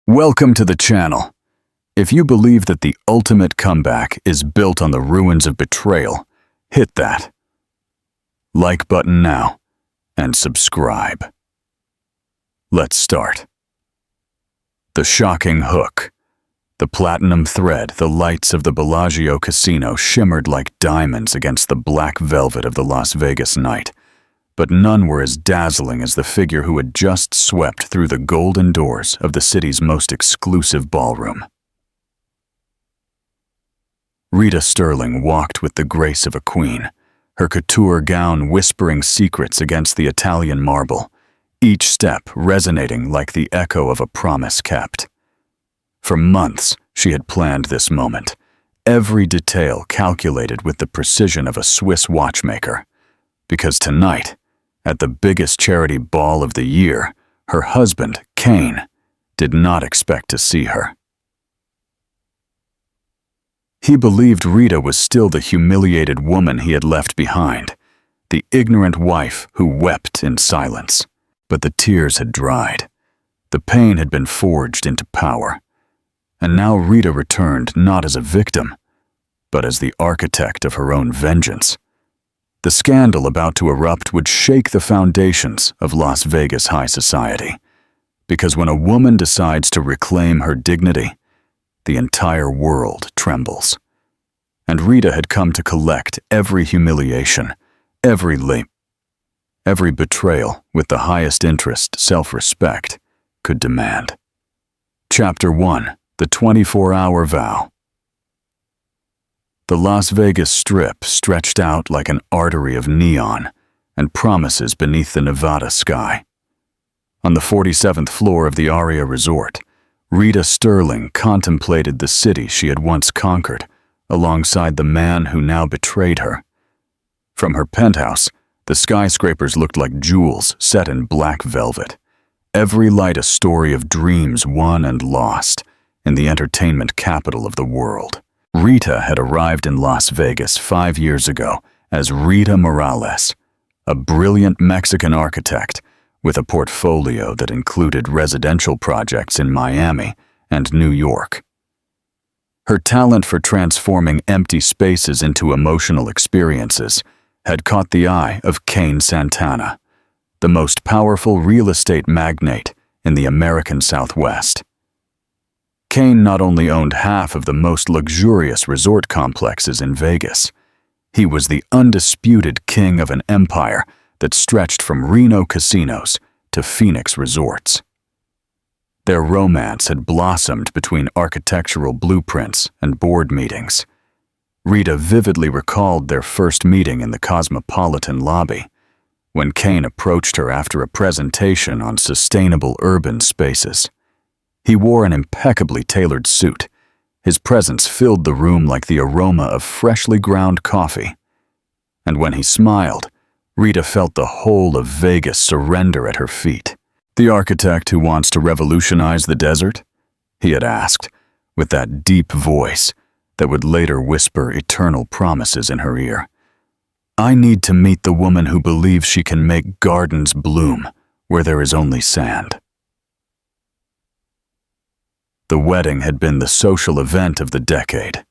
Welcome to the channel. If you believe that the ultimate comeback is built on the ruins of betrayal, hit that like button now and subscribe. Let's start. The shocking hook. The platinum thread, the lights of the Bellagio casino shimmered like diamonds against the black velvet of the Las Vegas night. But none were as dazzling as the figure who had just swept through the golden doors of the city's most exclusive ballroom. Rita Sterling walked with the grace of a queen, her couture gown whispering secrets against the Italian marble, each step resonating like the echo of a promise kept. For months, she had planned this moment, every detail calculated with the precision of a Swiss watchmaker, because tonight, at the biggest charity ball of the year, her husband, Kane, did not expect to see her. He believed Rita was still the humiliated woman he had left behind, the ignorant wife who wept in silence. But the tears had dried. The pain had been forged into power. And now Rita returned not as a victim, but as the architect of her own vengeance. The scandal about to erupt would shake the foundations of Las Vegas high society, because when a woman decides to reclaim her dignity, the entire world trembles. And Rita had come to collect every humiliation, every betrayal with the highest interest self-respect could demand. Chapter 1: The 24-Hour Vow. The Las Vegas Strip stretched out like an artery of neon and promises beneath the Nevada sky. On the 47th floor of the Aria Resort, Rita Sterling contemplated the city she had once conquered, alongside the man who now betrayed her. From her penthouse, the skyscrapers looked like jewels set in black velvet, every light a story of dreams won and lost in the entertainment capital of the world. Rita had arrived in Las Vegas 5 years ago as Rita Morales, a brilliant Mexican architect with a portfolio that included residential projects in Miami and New York. Her talent for transforming empty spaces into emotional experiences had caught the eye of Kane Santana, the most powerful real estate magnate in the American Southwest. Kane not only owned half of the most luxurious resort complexes in Vegas, he was the undisputed king of an empire that stretched from Reno casinos to Phoenix resorts. Their romance had blossomed between architectural blueprints and board meetings. Rita vividly recalled their first meeting in the Cosmopolitan lobby, when Kane approached her after a presentation on sustainable urban spaces. He wore an impeccably tailored suit. His presence filled the room like the aroma of freshly ground coffee. And when he smiled, Rita felt the whole of Vegas surrender at her feet. "The architect who wants to revolutionize the desert?" he had asked, with that deep voice that would later whisper eternal promises in her ear. "I need to meet the woman who believes she can make gardens bloom where there is only sand." The wedding had been the social event of the decade.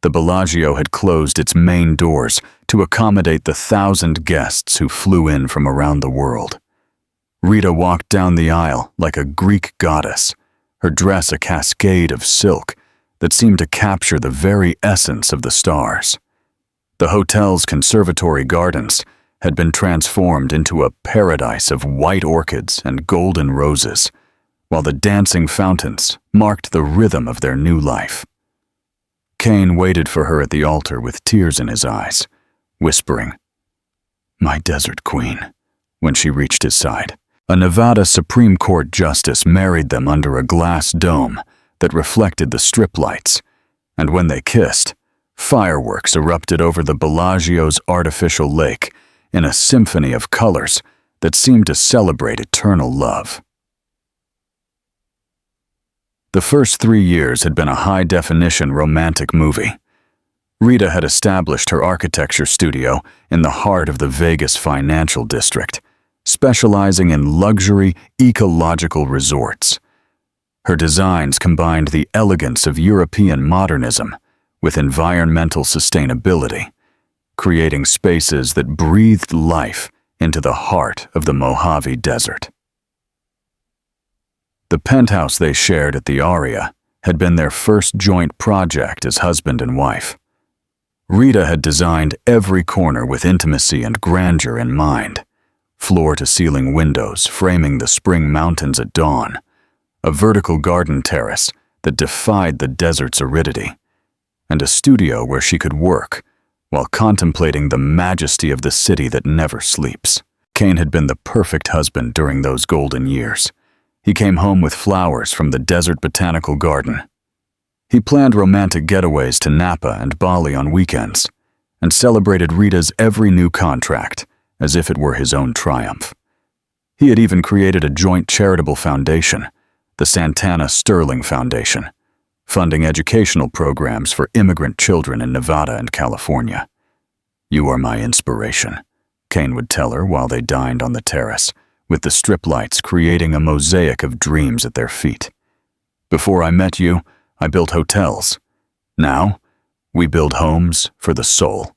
The Bellagio had closed its main doors to accommodate the 1,000 guests who flew in from around the world. Rita walked down the aisle like a Greek goddess, her dress a cascade of silk that seemed to capture the very essence of the stars. The hotel's conservatory gardens had been transformed into a paradise of white orchids and golden roses, while the dancing fountains marked the rhythm of their new life. Kane waited for her at the altar with tears in his eyes, whispering, "My desert queen," when she reached his side. A Nevada Supreme Court justice married them under a glass dome that reflected the strip lights, and when they kissed, fireworks erupted over the Bellagio's artificial lake in a symphony of colors that seemed to celebrate eternal love. The first 3 years had been a high-definition romantic movie. Rita had established her architecture studio in the heart of the Vegas financial district, specializing in luxury, ecological resorts. Her designs combined the elegance of European modernism with environmental sustainability, creating spaces that breathed life into the heart of the Mojave Desert. The penthouse they shared at the Aria had been their first joint project as husband and wife. Rita had designed every corner with intimacy and grandeur in mind, floor-to-ceiling windows framing the spring mountains at dawn, a vertical garden terrace that defied the desert's aridity, and a studio where she could work while contemplating the majesty of the city that never sleeps. Kane had been the perfect husband during those golden years. He came home with flowers from the desert botanical garden. He planned romantic getaways to Napa and Bali on weekends, and celebrated Rita's every new contract as if it were his own triumph. He had even created a joint charitable foundation, the Santana Sterling Foundation, funding educational programs for immigrant children in Nevada and California. "You are my inspiration," Kane would tell her while they dined on the terrace, with the strip lights creating a mosaic of dreams at their feet. "Before I met you, I built hotels. Now, we build homes for the soul."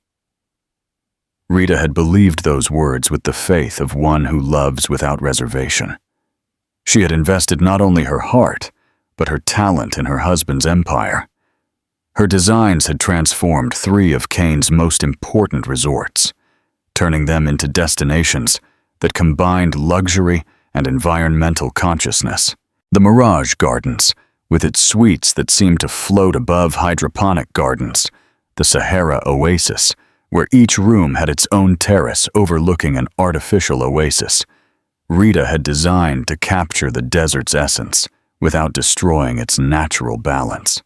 Rita had believed those words with the faith of one who loves without reservation. She had invested not only her heart, but her talent in her husband's empire. Her designs had transformed 3 of Kane's most important resorts, turning them into destinations that combined luxury and environmental consciousness. The Mirage Gardens, with its suites that seemed to float above hydroponic gardens, the Sahara Oasis, where each room had its own terrace overlooking an artificial oasis. Rita had designed to capture the desert's essence without destroying its natural balance.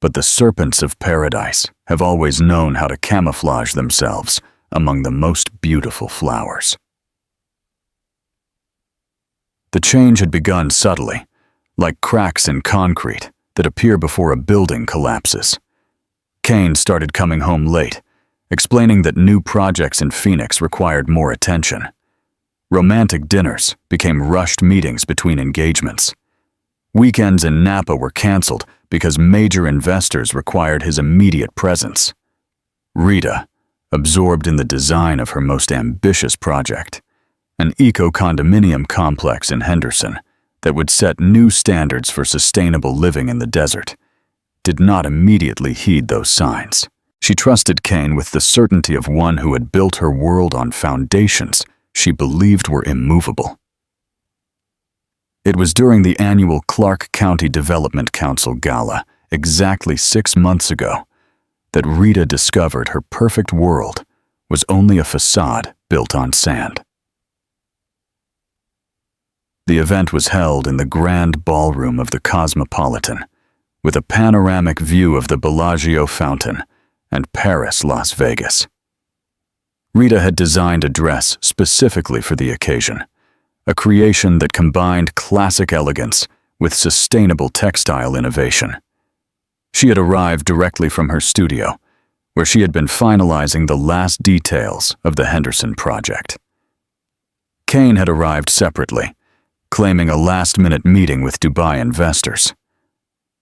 But the serpents of paradise have always known how to camouflage themselves among the most beautiful flowers. The change had begun subtly, like cracks in concrete that appear before a building collapses. Kane started coming home late, explaining that new projects in Phoenix required more attention. Romantic dinners became rushed meetings between engagements. Weekends in Napa were canceled because major investors required his immediate presence. Rita, absorbed in the design of her most ambitious project, an eco-condominium complex in Henderson that would set new standards for sustainable living in the desert, did not immediately heed those signs. She trusted Kane with the certainty of one who had built her world on foundations she believed were immovable. It was during the annual Clark County Development Council Gala, exactly 6 months ago, that Rita discovered her perfect world was only a facade built on sand. The event was held in the grand ballroom of the Cosmopolitan, with a panoramic view of the Bellagio fountain and Paris, Las Vegas. Rita had designed a dress specifically for the occasion, a creation that combined classic elegance with sustainable textile innovation. She had arrived directly from her studio, where she had been finalizing the last details of the Henderson project. Kane had arrived separately, claiming a last-minute meeting with Dubai investors.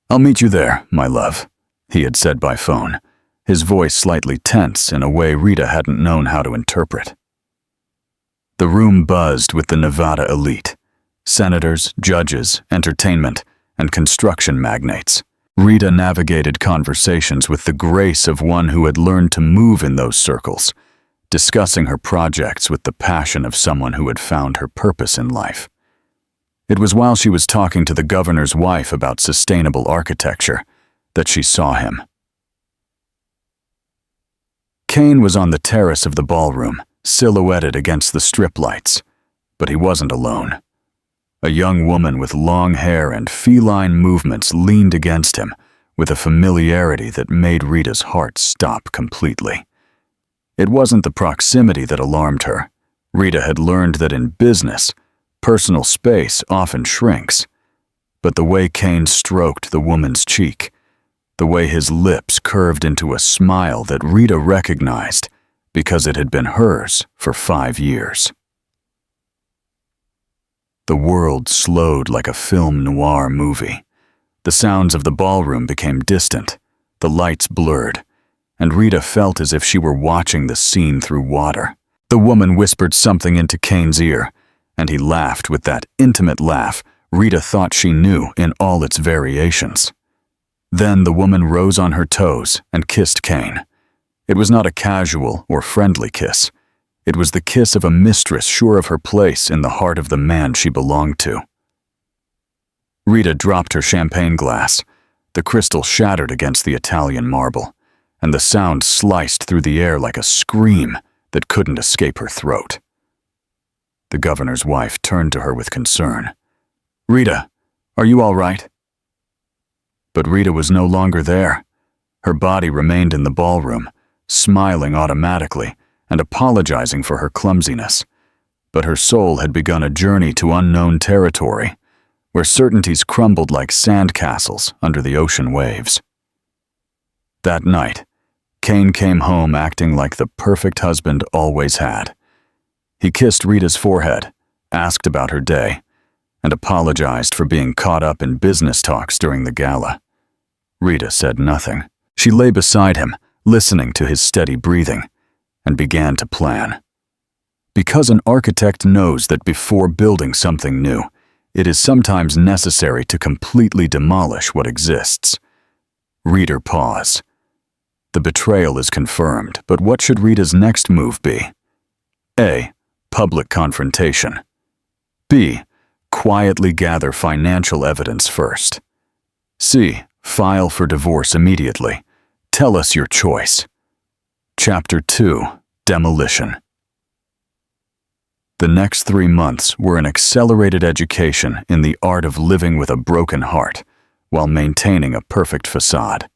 "I'll meet you there, my love," he had said by phone, his voice slightly tense in a way Rita hadn't known how to interpret. The room buzzed with the Nevada elite, senators, judges, entertainment, and construction magnates. Rita navigated conversations with the grace of one who had learned to move in those circles, discussing her projects with the passion of someone who had found her purpose in life. It was while she was talking to the governor's wife about sustainable architecture that she saw him. Kane was on the terrace of the ballroom, silhouetted against the strip lights, but he wasn't alone. A young woman with long hair and feline movements leaned against him with a familiarity that made Rita's heart stop completely. It wasn't the proximity that alarmed her. Rita had learned that in business, personal space often shrinks, but the way Kane stroked the woman's cheek, the way his lips curved into a smile that Rita recognized because it had been hers for 5 years. The world slowed like a film noir movie. The sounds of the ballroom became distant, the lights blurred, and Rita felt as if she were watching the scene through water. The woman whispered something into Kane's ear, and he laughed with that intimate laugh Rita thought she knew in all its variations. Then the woman rose on her toes and kissed Kane. It was not a casual or friendly kiss. It was the kiss of a mistress sure of her place in the heart of the man she belonged to. Rita dropped her champagne glass. The crystal shattered against the Italian marble, and the sound sliced through the air like a scream that couldn't escape her throat. The governor's wife turned to her with concern. "Rita, are you all right?" But Rita was no longer there. Her body remained in the ballroom, smiling automatically and apologizing for her clumsiness. But her soul had begun a journey to unknown territory, where certainties crumbled like sandcastles under the ocean waves. That night, Kane came home acting like the perfect husband always had. He kissed Rita's forehead, asked about her day, and apologized for being caught up in business talks during the gala. Rita said nothing. She lay beside him, listening to his steady breathing, and began to plan. Because an architect knows that before building something new, it is sometimes necessary to completely demolish what exists. Rita paused. The betrayal is confirmed, but what should Rita's next move be? A. Public confrontation. B. Quietly gather financial evidence first. C. File for divorce immediately. Tell us your choice. Chapter 2. Demolition. The next 3 months were an accelerated education in the art of living with a broken heart while maintaining a perfect facade.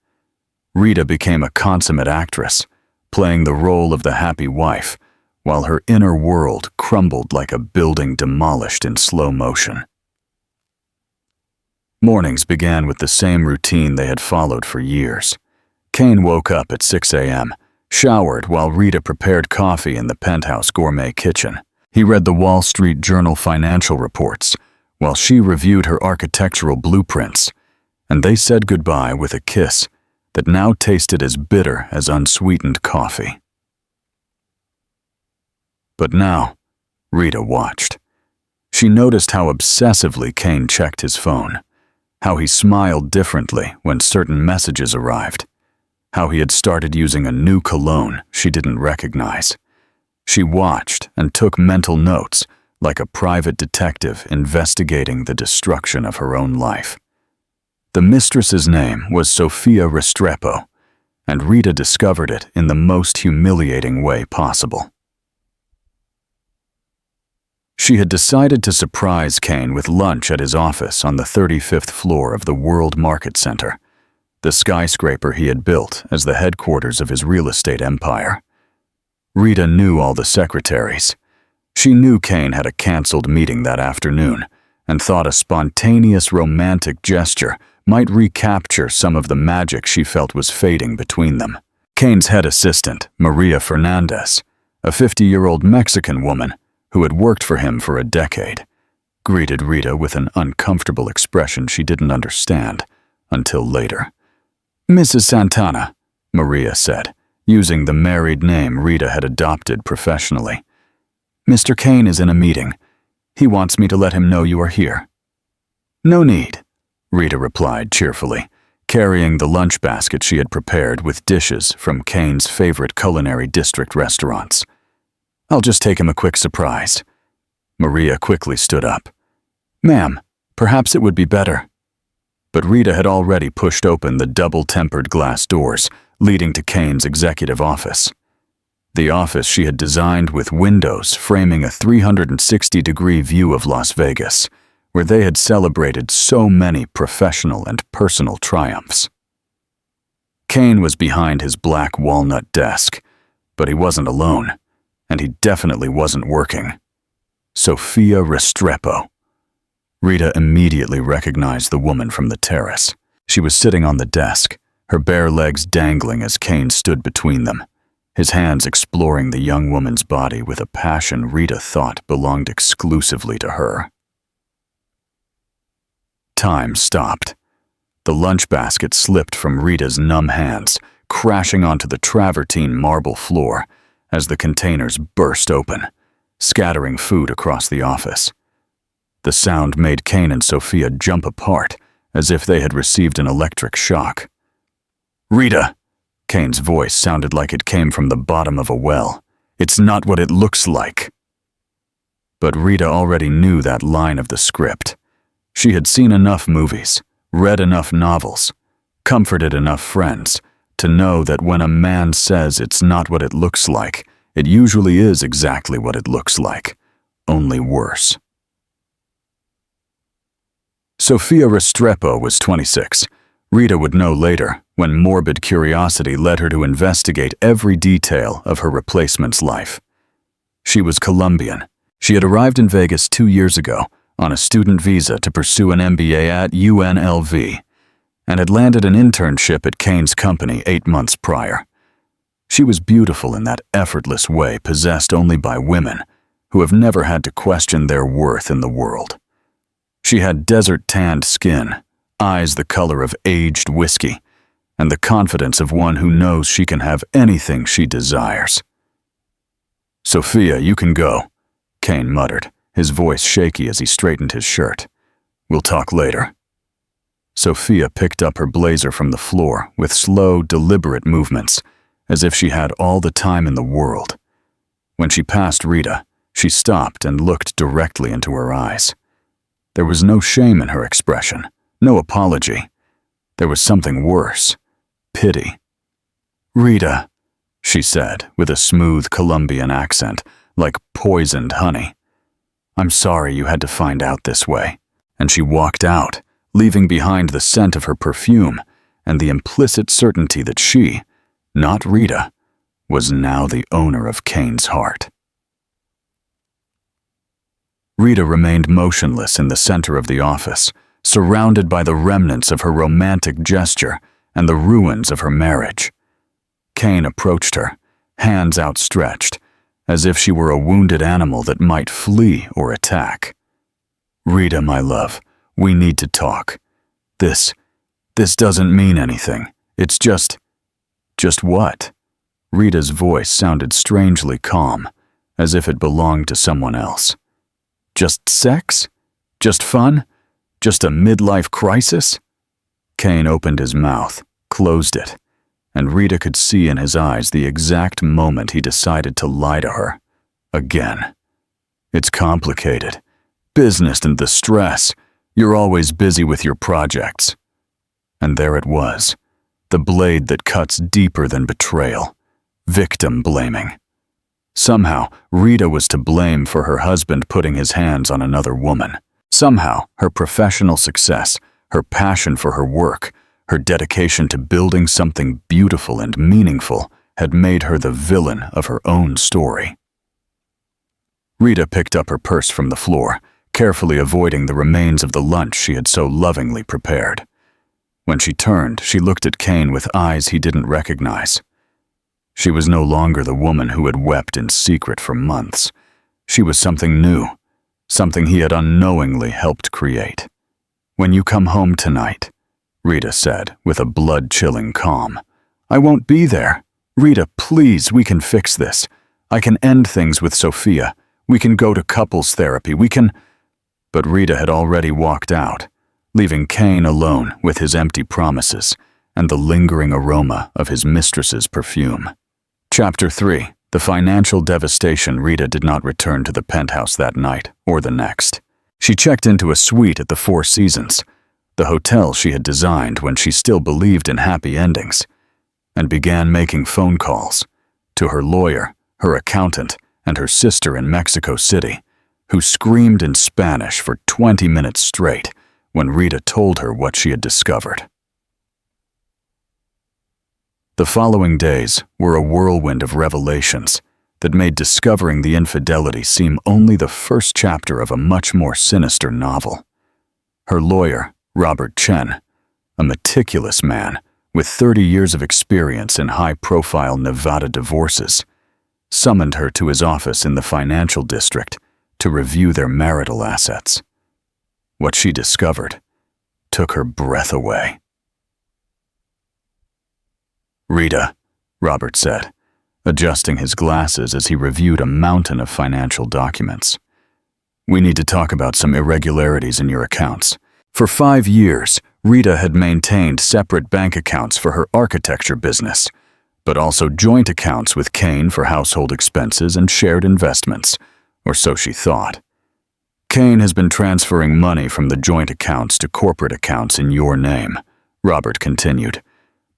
Rita became a consummate actress, playing the role of the happy wife, while her inner world crumbled like a building demolished in slow motion. Mornings began with the same routine they had followed for years. Kane woke up at 6 a.m., showered while Rita prepared coffee in the penthouse gourmet kitchen. He read the Wall Street Journal financial reports, while she reviewed her architectural blueprints, and they said goodbye with a kiss that now tasted as bitter as unsweetened coffee. But now, Rita watched. She noticed how obsessively Kane checked his phone, how he smiled differently when certain messages arrived, how he had started using a new cologne she didn't recognize. She watched and took mental notes like a private detective investigating the destruction of her own life. The mistress's name was Sofia Restrepo, and Rita discovered it in the most humiliating way possible. She had decided to surprise Kane with lunch at his office on the 35th floor of the World Market Center, the skyscraper he had built as the headquarters of his real estate empire. Rita knew all the secretaries. She knew Kane had a canceled meeting that afternoon and thought a spontaneous romantic gesture might recapture some of the magic she felt was fading between them. Kane's head assistant, Maria Fernandez, a 50-year-old Mexican woman who had worked for him for a decade, greeted Rita with an uncomfortable expression she didn't understand until later. "Mrs. Santana," Maria said, using the married name Rita had adopted professionally. "Mr. Kane is in a meeting. He wants me to let him know you are here." "No need," Rita replied cheerfully, carrying the lunch basket she had prepared with dishes from Kane's favorite culinary district restaurants. "I'll just take him a quick surprise." Maria quickly stood up. "Ma'am, perhaps it would be better." But Rita had already pushed open the double-tempered glass doors leading to Kane's executive office. The office she had designed with windows framing a 360-degree view of Las Vegas, where they had celebrated so many professional and personal triumphs. Kane was behind his black walnut desk, but he wasn't alone, and he definitely wasn't working. Sofia Restrepo. Rita immediately recognized the woman from the terrace. She was sitting on the desk, her bare legs dangling as Kane stood between them, his hands exploring the young woman's body with a passion Rita thought belonged exclusively to her. Time stopped. The lunch basket slipped from Rita's numb hands, crashing onto the travertine marble floor as the containers burst open, scattering food across the office. The sound made Kane and Sophia jump apart, as if they had received an electric shock. "Rita!" Kane's voice sounded like it came from the bottom of a well. "It's not what it looks like." But Rita already knew that line of the script. She had seen enough movies, read enough novels, comforted enough friends to know that when a man says it's not what it looks like, it usually is exactly what it looks like, only worse. Sophia Restrepo was 26. Rita would know later, when morbid curiosity led her to investigate every detail of her replacement's life. She was Colombian. She had arrived in Vegas 2 years ago on a student visa to pursue an MBA at UNLV, and had landed an internship at Kane's company 8 months prior. She was beautiful in that effortless way possessed only by women who have never had to question their worth in the world. She had desert-tanned skin, eyes the color of aged whiskey, and the confidence of one who knows she can have anything she desires. "Sophia, you can go," Kane muttered, his voice shaky as he straightened his shirt. "We'll talk later." Sophia picked up her blazer from the floor with slow, deliberate movements, as if she had all the time in the world. When she passed Rita, she stopped and looked directly into her eyes. There was no shame in her expression, no apology. There was something worse, pity. "Rita," she said with a smooth Colombian accent, like poisoned honey. "I'm sorry you had to find out this way." And she walked out, leaving behind the scent of her perfume and the implicit certainty that she, not Rita, was now the owner of Kane's heart. Rita remained motionless in the center of the office, surrounded by the remnants of her romantic gesture and the ruins of her marriage. Kane approached her, hands outstretched, as if she were a wounded animal that might flee or attack. "Rita, my love, we need to talk. This doesn't mean anything. It's just what?" Rita's voice sounded strangely calm, as if it belonged to someone else. "Just sex? Just fun? Just a midlife crisis?" Kane opened his mouth, closed it, and Rita could see in his eyes the exact moment he decided to lie to her. Again. "It's complicated. Business and the stress. You're always busy with your projects." And there it was, the blade that cuts deeper than betrayal, victim blaming. Somehow, Rita was to blame for her husband putting his hands on another woman. Somehow, her professional success, her passion for her work, her dedication to building something beautiful and meaningful had made her the villain of her own story. Rita picked up her purse from the floor, carefully avoiding the remains of the lunch she had so lovingly prepared. When she turned, she looked at Kane with eyes he didn't recognize. She was no longer the woman who had wept in secret for months. She was something new, something he had unknowingly helped create. "When you come home tonight," Rita said with a blood-chilling calm. "I won't be there. Rita, please, we can fix this. I can end things with Sophia. We can go to couples therapy. We can—" But Rita had already walked out, leaving Kane alone with his empty promises and the lingering aroma of his mistress's perfume. Chapter 3. The financial devastation. Rita did not return to the penthouse that night or the next. She checked into a suite at the Four Seasons, the hotel she had designed when she still believed in happy endings, and began making phone calls to her lawyer, her accountant, and her sister in Mexico City, who screamed in Spanish for 20 minutes straight when Rita told her what she had discovered. The following days were a whirlwind of revelations that made discovering the infidelity seem only the first chapter of a much more sinister novel. Her lawyer, Robert Chen, a meticulous man with 30 years of experience in high-profile Nevada divorces, summoned her to his office in the financial district to review their marital assets. What she discovered, took her breath away. "Rita," Robert said, adjusting his glasses as he reviewed a mountain of financial documents. "We need to talk about some irregularities in your accounts. For 5 years, Rita had maintained separate bank accounts for her architecture business, but also joint accounts with Kane for household expenses and shared investments, or so she thought. Kane has been transferring money from the joint accounts to corporate accounts in your name," Robert continued.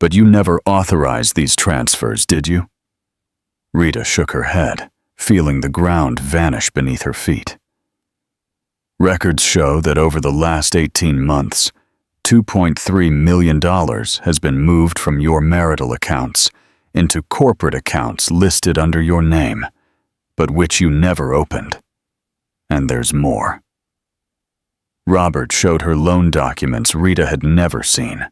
"But you never authorized these transfers, did you?" Rita shook her head, feeling the ground vanish beneath her feet. "Records show that over the last 18 months, $2.3 million has been moved from your marital accounts into corporate accounts listed under your name, but which you never opened. And there's more." Robert showed her loan documents Rita had never seen,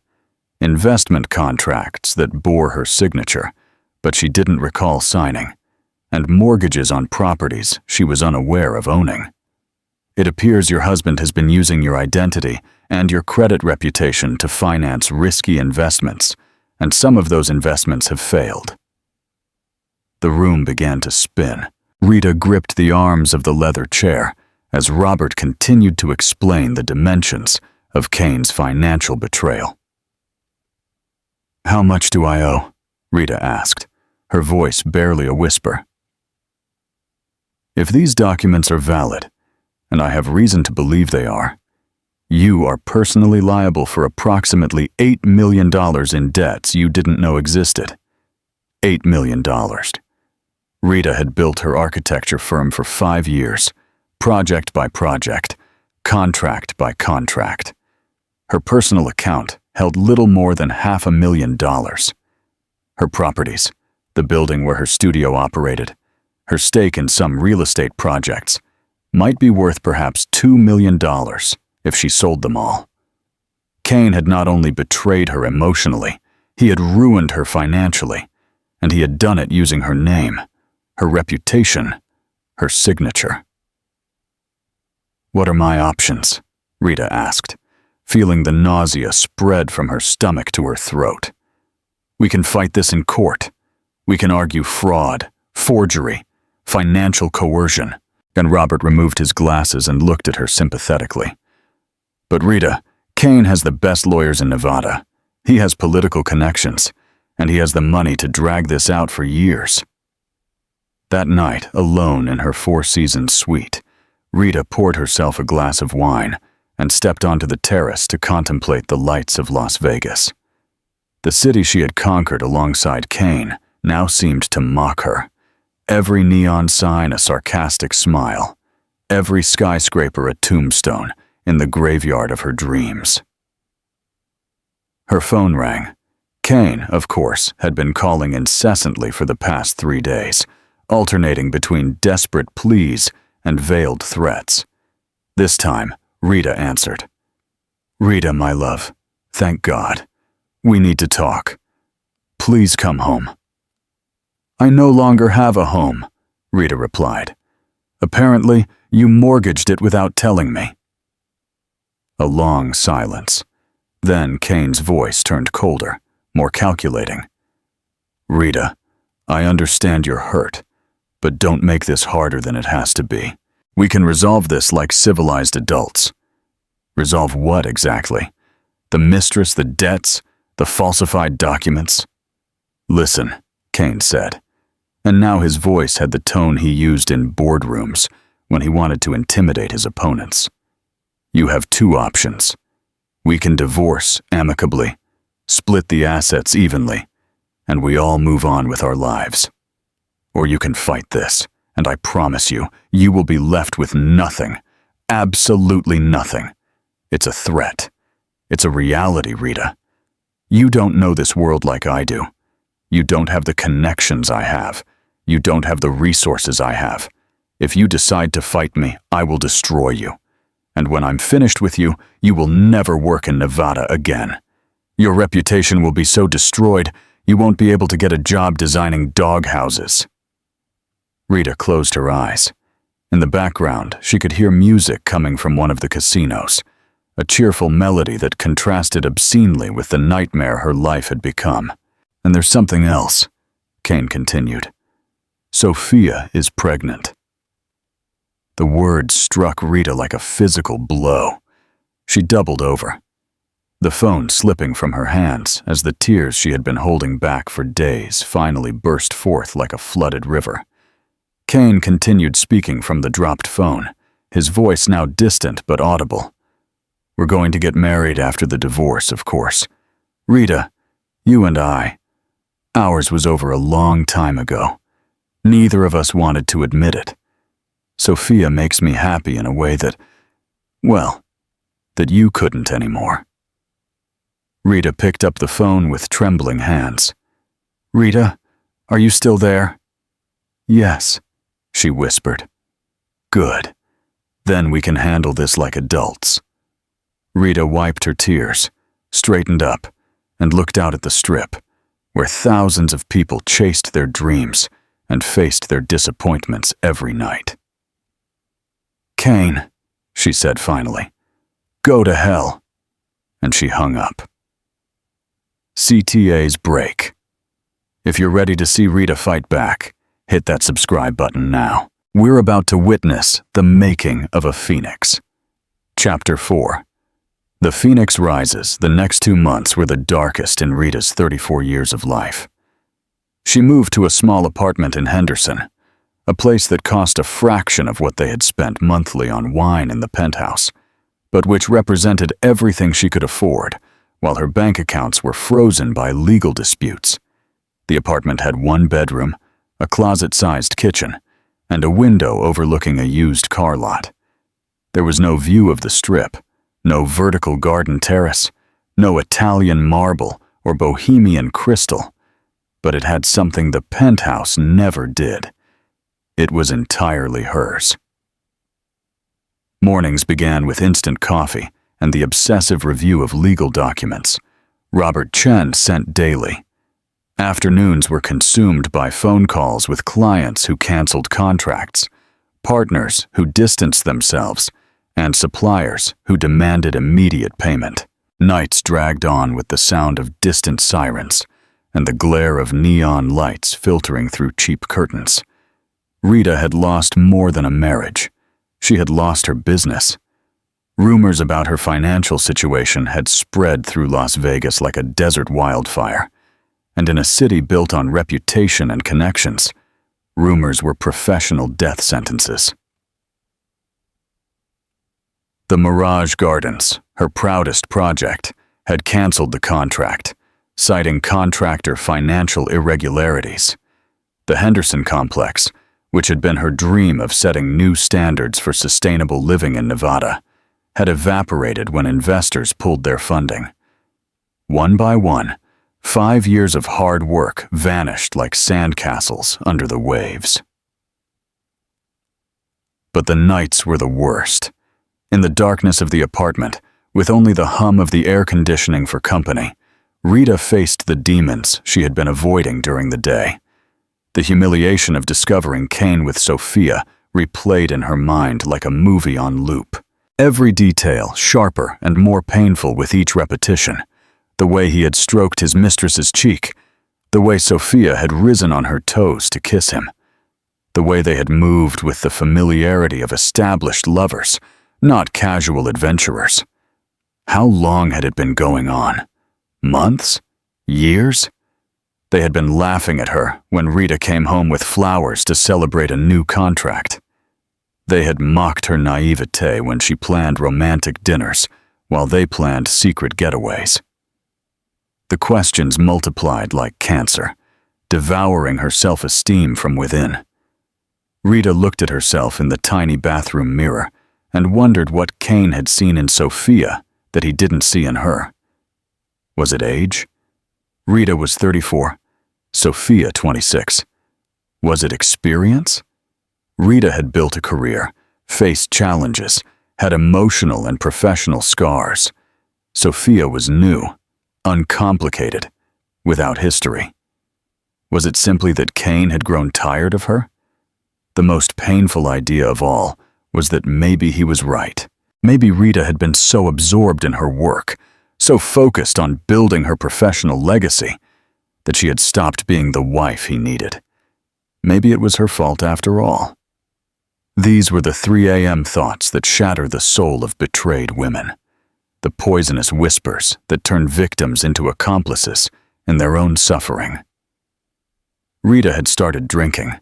investment contracts that bore her signature, but she didn't recall signing, and mortgages on properties she was unaware of owning. "It appears your husband has been using your identity and your credit reputation to finance risky investments, and some of those investments have failed." The room began to spin. Rita gripped the arms of the leather chair as Robert continued to explain the dimensions of Kane's financial betrayal. "How much do I owe?" Rita asked, her voice barely a whisper. "If these documents are valid, and I have reason to believe they are, you are personally liable for approximately $8 million in debts you didn't know existed. $8 million. Rita had built her architecture firm for 5 years, project by project, contract by contract. Her personal account held little more than $500,000. Her properties, the building where her studio operated, her stake in some real estate projects, might be worth perhaps $2 million if she sold them all. Kane had not only betrayed her emotionally, he had ruined her financially, and he had done it using her name, her reputation, her signature. "What are my options?" Rita asked, feeling the nausea spread from her stomach to her throat. "We can fight this in court. We can argue fraud, forgery, financial coercion." And Robert removed his glasses and looked at her sympathetically. "But Rita, Kane has the best lawyers in Nevada. He has political connections, and he has the money to drag this out for years." That night, alone in her Four Seasons suite, Rita poured herself a glass of wine and stepped onto the terrace to contemplate the lights of Las Vegas. The city she had conquered alongside Kane now seemed to mock her. Every neon sign a sarcastic smile, every skyscraper a tombstone in the graveyard of her dreams. Her phone rang. Kane, of course, had been calling incessantly for the past 3 days, alternating between desperate pleas and veiled threats. This time, Rita answered. "Rita, my love, thank God. We need to talk. Please come home." "I no longer have a home," Rita replied. "Apparently, you mortgaged it without telling me." A long silence. Then Kane's voice turned colder, more calculating. "Rita, I understand you're hurt, but don't make this harder than it has to be. We can resolve this like civilized adults." "Resolve what exactly? The mistress, the debts, the falsified documents?" "Listen," Kane said, and now his voice had the tone he used in boardrooms when he wanted to intimidate his opponents. "You have 2 options. We can divorce amicably, split the assets evenly, and we all move on with our lives. Or you can fight this, and I promise you, you will be left with nothing, absolutely nothing. It's a threat. It's a reality, Rita. You don't know this world like I do. You don't have the connections I have. You don't have the resources I have. If you decide to fight me, I will destroy you. And when I'm finished with you, you will never work in Nevada again. Your reputation will be so destroyed, you won't be able to get a job designing dog houses." Rita closed her eyes. In the background, she could hear music coming from one of the casinos, a cheerful melody that contrasted obscenely with the nightmare her life had become. "And there's something else," Kane continued. "Sophia is pregnant." The words struck Rita like a physical blow. She doubled over, the phone slipping from her hands as the tears she had been holding back for days finally burst forth like a flooded river. Kane continued speaking from the dropped phone, his voice now distant but audible. "We're going to get married after the divorce, of course. Rita, you and I. Ours was over a long time ago. Neither of us wanted to admit it. Sophia makes me happy in a way that, well, that you couldn't anymore." Rita picked up the phone with trembling hands. "Rita, are you still there?" "Yes," she whispered. "Good. Then we can handle this like adults." Rita wiped her tears, straightened up, and looked out at the Strip, where thousands of people chased their dreams and faced their disappointments every night. "Kane," she said finally, "go to hell." And she hung up. CTA's break. If you're ready to see Rita fight back, hit that subscribe button now. We're about to witness the making of a phoenix. Chapter 4. The phoenix rises. The next 2 months were the darkest in Rita's 34 years of life. She moved to a small apartment in Henderson, a place that cost a fraction of what they had spent monthly on wine in the penthouse, but which represented everything she could afford, while her bank accounts were frozen by legal disputes. The apartment had 1 bedroom, a closet-sized kitchen, and a window overlooking a used car lot. There was no view of the Strip, no vertical garden terrace, no Italian marble or bohemian crystal, but it had something the penthouse never did. It was entirely hers. Mornings began with instant coffee and the obsessive review of legal documents. Robert Chen sent daily. Afternoons were consumed by phone calls with clients who canceled contracts, partners who distanced themselves, and suppliers who demanded immediate payment. Nights dragged on with the sound of distant sirens and the glare of neon lights filtering through cheap curtains. Rita had lost more than a marriage. She had lost her business. Rumors about her financial situation had spread through Las Vegas like a desert wildfire, and in a city built on reputation and connections, rumors were professional death sentences. The Mirage Gardens, her proudest project, had canceled the contract, citing contractor financial irregularities. The Henderson complex, which had been her dream of setting new standards for sustainable living in Nevada, had evaporated when investors pulled their funding. One by one, 5 years of hard work vanished like sandcastles under the waves. But the nights were the worst. In the darkness of the apartment, with only the hum of the air conditioning for company, Rita faced the demons she had been avoiding during the day. The humiliation of discovering Kane with Sophia replayed in her mind like a movie on loop. Every detail sharper and more painful with each repetition. The way he had stroked his mistress's cheek, the way Sophia had risen on her toes to kiss him, the way they had moved with the familiarity of established lovers, not casual adventurers. How long had it been going on? Months? Years? They had been laughing at her when Rita came home with flowers to celebrate a new contract. They had mocked her naivete when she planned romantic dinners, while they planned secret getaways. The questions multiplied like cancer, devouring her self-esteem from within. Rita looked at herself in the tiny bathroom mirror and wondered what Kane had seen in Sophia that he didn't see in her. Was it age? Rita was 34, Sophia 26. Was it experience? Rita had built a career, faced challenges, had emotional and professional scars. Sophia was new, uncomplicated, without history. Was it simply that Kane had grown tired of her? The most painful idea of all was that maybe he was right. Maybe Rita had been so absorbed in her work, so focused on building her professional legacy, that she had stopped being the wife he needed. Maybe it was her fault after all. These were the 3 a.m. thoughts that shatter the soul of betrayed women, the poisonous whispers that turn victims into accomplices in their own suffering. Rita had started drinking,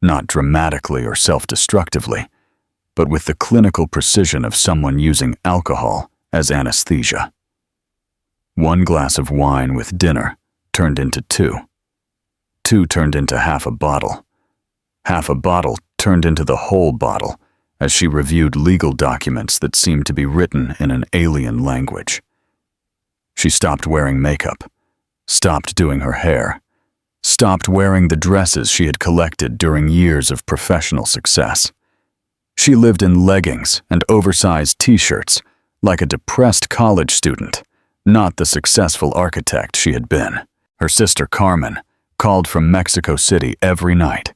not dramatically or self-destructively, but with the clinical precision of someone using alcohol as anesthesia. 1 glass of wine with dinner turned into 2. 2 turned into half a bottle. Half a bottle turned into the whole bottle as she reviewed legal documents that seemed to be written in an alien language. She stopped wearing makeup, stopped doing her hair, stopped wearing the dresses she had collected during years of professional success. She lived in leggings and oversized t-shirts like a depressed college student, not the successful architect she had been. Her sister Carmen called from Mexico City every night,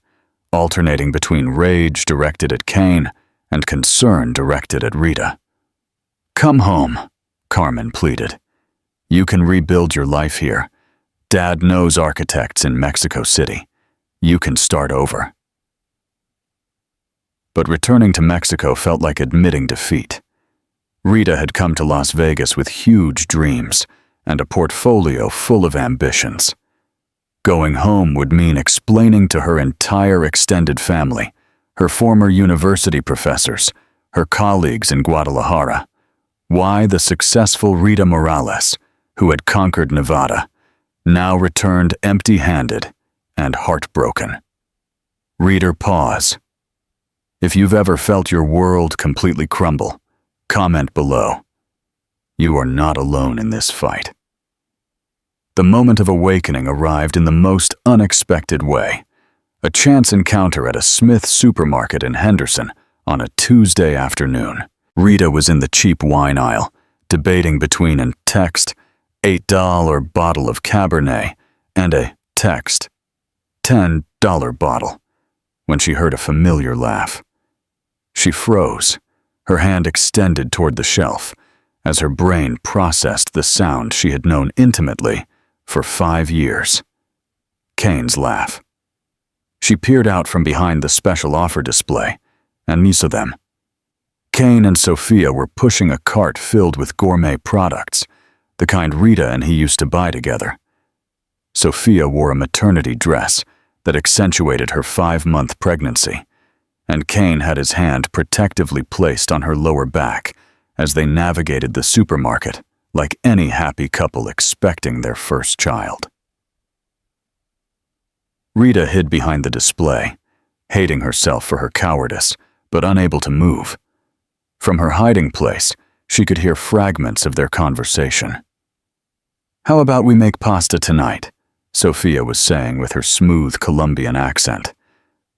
alternating between rage directed at Kane and concern directed at Rita. "Come home," Carmen pleaded. "You can rebuild your life here. Dad knows architects in Mexico City. You can start over." But returning to Mexico felt like admitting defeat. Rita had come to Las Vegas with huge dreams and a portfolio full of ambitions. Going home would mean explaining to her entire extended family, her former university professors, her colleagues in Guadalajara, why the successful Rita Morales, who had conquered Nevada, now returned empty-handed and heartbroken. Read her pause. If you've ever felt your world completely crumble, comment below. You are not alone in this fight. The moment of awakening arrived in the most unexpected way. A chance encounter at a Smith supermarket in Henderson on a Tuesday afternoon. Rita was in the cheap wine aisle, debating between a text $8 bottle of Cabernet and a text $10 bottle, when she heard a familiar laugh. She froze, her hand extended toward the shelf, as her brain processed the sound she had known intimately for 5 years. Kane's laugh. She peered out from behind the special offer display and saw them. Kane and Sophia were pushing a cart filled with gourmet products, the kind Rita and he used to buy together. Sophia wore a maternity dress that accentuated her 5-month pregnancy, and Kane had his hand protectively placed on her lower back as they navigated the supermarket like any happy couple expecting their first child. Rita hid behind the display, hating herself for her cowardice, but unable to move. From her hiding place, she could hear fragments of their conversation. "How about we make pasta tonight?" Sophia was saying with her smooth Colombian accent.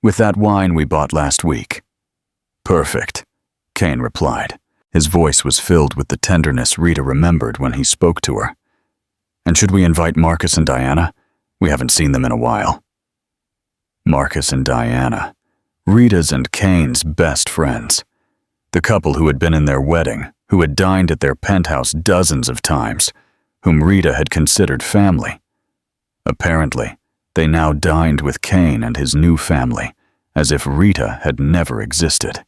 "With that wine we bought last week." "Perfect," Kane replied. His voice was filled with the tenderness Rita remembered when he spoke to her. "And should we invite Marcus and Diana? We haven't seen them in a while." Marcus and Diana, Rita's and Kane's best friends. The couple who had been in their wedding, who had dined at their penthouse dozens of times, whom Rita had considered family. Apparently, they now dined with Kane and his new family, as if Rita had never existed.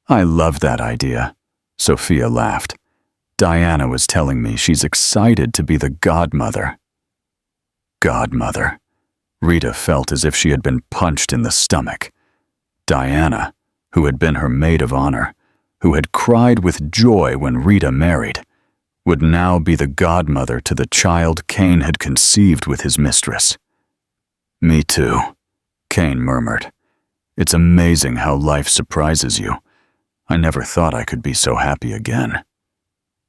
"I love that idea," Sophia laughed. "Diana was telling me she's excited to be the godmother." Godmother. Rita felt as if she had been punched in the stomach. Diana, who had been her maid of honor, who had cried with joy when Rita married, would now be the godmother to the child Kane had conceived with his mistress. "Me too," Kane murmured. "It's amazing how life surprises you. I never thought I could be so happy again."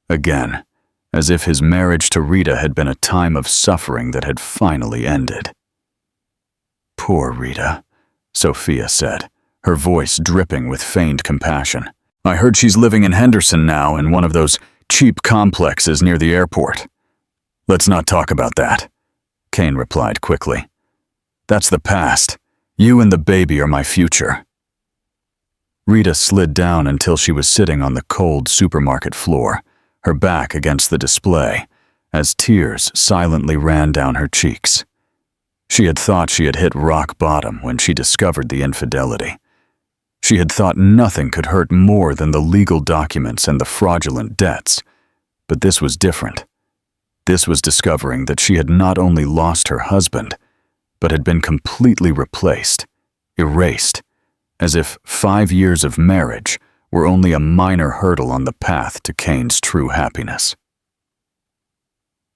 Again, as if his marriage to Rita had been a time of suffering that had finally ended. "Poor Rita," Sophia said, her voice dripping with feigned compassion. "I heard she's living in Henderson now in one of those cheap complexes near the airport." "Let's not talk about that," Kane replied quickly. "That's the past. You and the baby are my future." Rita slid down until she was sitting on the cold supermarket floor, her back against the display, as tears silently ran down her cheeks. She had thought she had hit rock bottom when she discovered the infidelity. She had thought nothing could hurt more than the legal documents and the fraudulent debts, but this was different. This was discovering that she had not only lost her husband, but had been completely replaced, erased, as if 5 years of marriage were only a minor hurdle on the path to Kane's true happiness.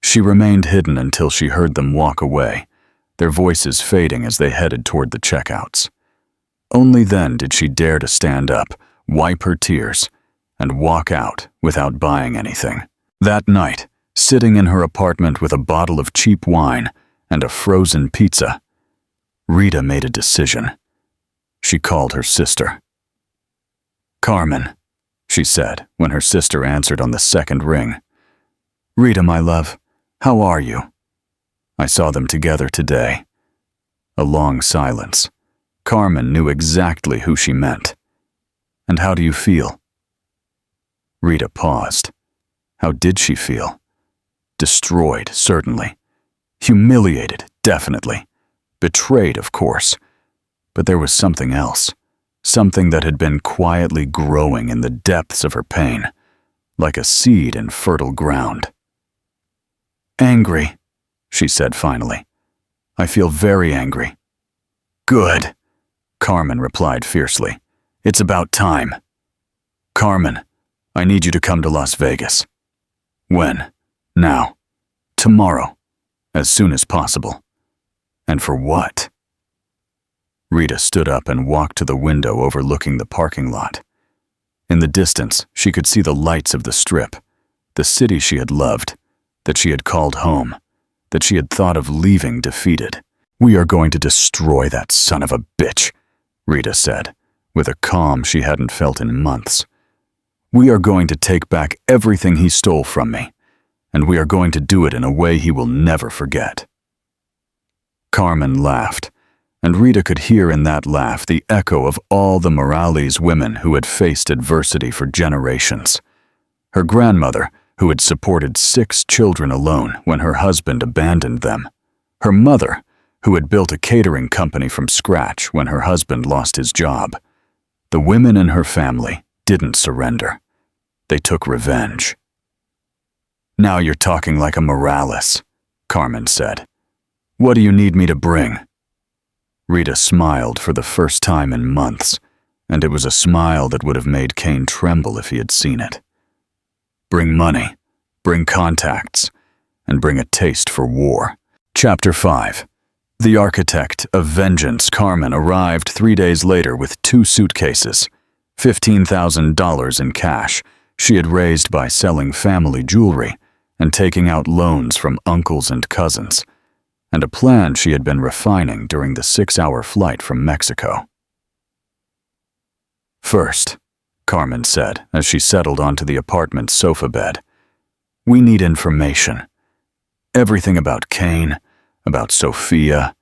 She remained hidden until she heard them walk away, their voices fading as they headed toward the checkouts. Only then did she dare to stand up, wipe her tears, and walk out without buying anything. That night, sitting in her apartment with a bottle of cheap wine and a frozen pizza, Rita made a decision. She called her sister. "Carmen," she said when her sister answered on the second ring. "Rita, my love, how are you? I saw them together today." A long silence. Carmen knew exactly who she meant. "And how do you feel?" Rita paused. How did she feel? Destroyed, certainly. Humiliated, definitely. Betrayed, of course. But there was something else. Something that had been quietly growing in the depths of her pain, like a seed in fertile ground. "Angry," she said finally. "I feel very angry." "Good," Carmen replied fiercely. "It's about time." "Carmen, I need you to come to Las Vegas." "When?" "Now. Tomorrow. As soon as possible." "And for what?" Rita stood up and walked to the window overlooking the parking lot. In the distance, she could see the lights of the Strip, the city she had loved, that she had called home, that she had thought of leaving defeated. "We are going to destroy that son of a bitch," Rita said, with a calm she hadn't felt in months. "We are going to take back everything he stole from me, and we are going to do it in a way he will never forget." Carmen laughed, and Rita could hear in that laugh the echo of all the Morales women who had faced adversity for generations. Her grandmother, who had supported 6 children alone when her husband abandoned them. Her mother, who had built a catering company from scratch when her husband lost his job. The women in her family didn't surrender. They took revenge. "Now you're talking like a Morales," Carmen said. "What do you need me to bring?" Rita smiled for the first time in months, and it was a smile that would have made Kane tremble if he had seen it. "Bring money, bring contacts, and bring a taste for war." Chapter 5. The architect of vengeance, Carmen, arrived 3 days later with 2 suitcases, $15,000 in cash she had raised by selling family jewelry and taking out loans from uncles and cousins, and a plan she had been refining during the 6-hour flight from Mexico. "First," Carmen said as she settled onto the apartment's sofa bed, "we need information. Everything about Kane, about Sophia,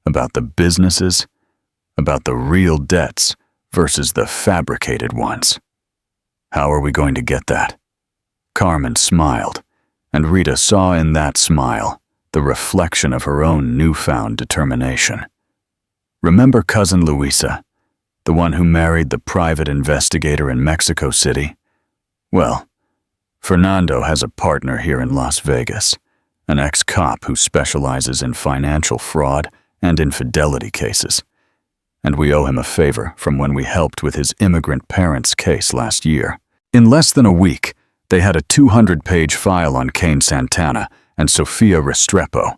about the businesses, about the real debts versus the fabricated ones. How are we going to get that?" Carmen smiled, and Rita saw in that smile the reflection of her own newfound determination. "Remember Cousin Luisa, the one who married the private investigator in Mexico City? Well, Fernando has a partner here in Las Vegas, an ex-cop who specializes in financial fraud and infidelity cases, and we owe him a favor from when we helped with his immigrant parents' case last year. In less than a week, they had a 200-page file on Kane Santana and Sofia Restrepo,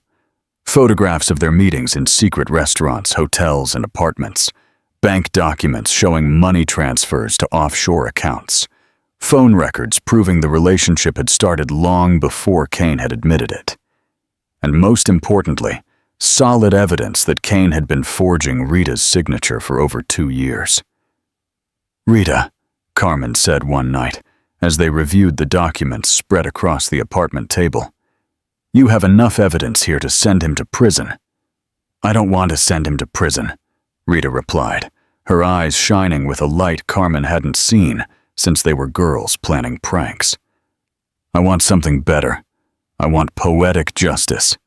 photographs of their meetings in secret restaurants, hotels, and apartments, bank documents showing money transfers to offshore accounts, phone records proving the relationship had started long before Kane had admitted it, and most importantly, solid evidence that Kane had been forging Rita's signature for over 2 years. "Rita," Carmen said one night, as they reviewed the documents spread across the apartment table, "you have enough evidence here to send him to prison." "I don't want to send him to prison," Rita replied, her eyes shining with a light Carmen hadn't seen since they were girls planning pranks. I want something better. I want poetic justice.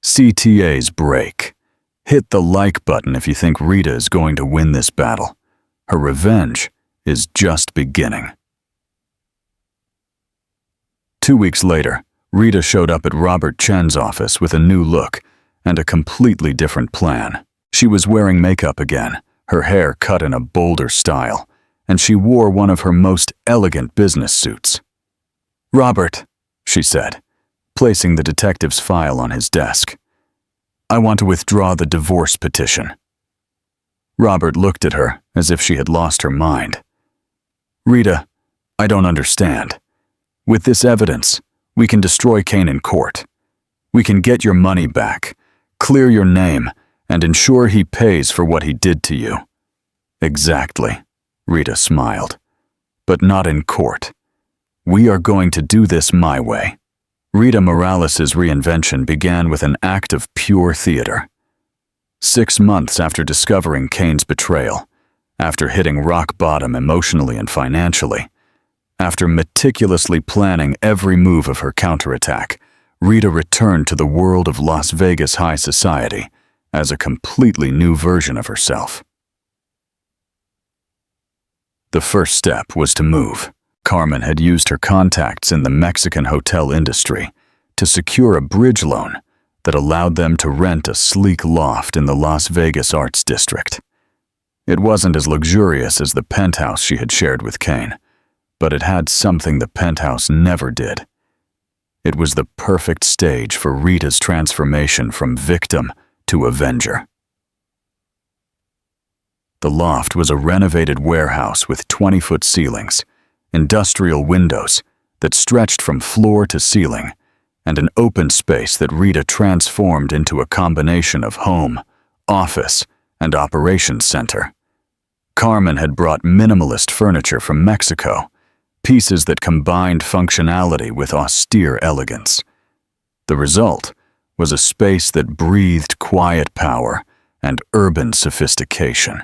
CTA's break. Hit the like button if you think Rita is going to win this battle. Her revenge is just beginning. 2 weeks later, Rita showed up at Robert Chen's office with a new look and a completely different plan. She was wearing makeup again, her hair cut in a bolder style, and she wore one of her most elegant business suits. "Robert," she said, placing the detective's file on his desk. "I want to withdraw the divorce petition." Robert looked at her as if she had lost her mind. "Rita, I don't understand. With this evidence, we can destroy Kane in court. We can get your money back, clear your name, and ensure he pays for what he did to you." "Exactly," Rita smiled. "But not in court. We are going to do this my way." Rita Morales' reinvention began with an act of pure theater. 6 months after discovering Kane's betrayal, after hitting rock bottom emotionally and financially, after meticulously planning every move of her counterattack, Rita returned to the world of Las Vegas high society as a completely new version of herself. The first step was to move. Carmen had used her contacts in the Mexican hotel industry to secure a bridge loan that allowed them to rent a sleek loft in the Las Vegas Arts District. It wasn't as luxurious as the penthouse she had shared with Kane, but it had something the penthouse never did. It was the perfect stage for Rita's transformation from victim to avenger. The loft was a renovated warehouse with 20-foot ceilings, industrial windows that stretched from floor to ceiling, and an open space that Rita transformed into a combination of home, office, and operations center. Carmen had brought minimalist furniture from Mexico, pieces that combined functionality with austere elegance. The result was a space that breathed quiet power and urban sophistication.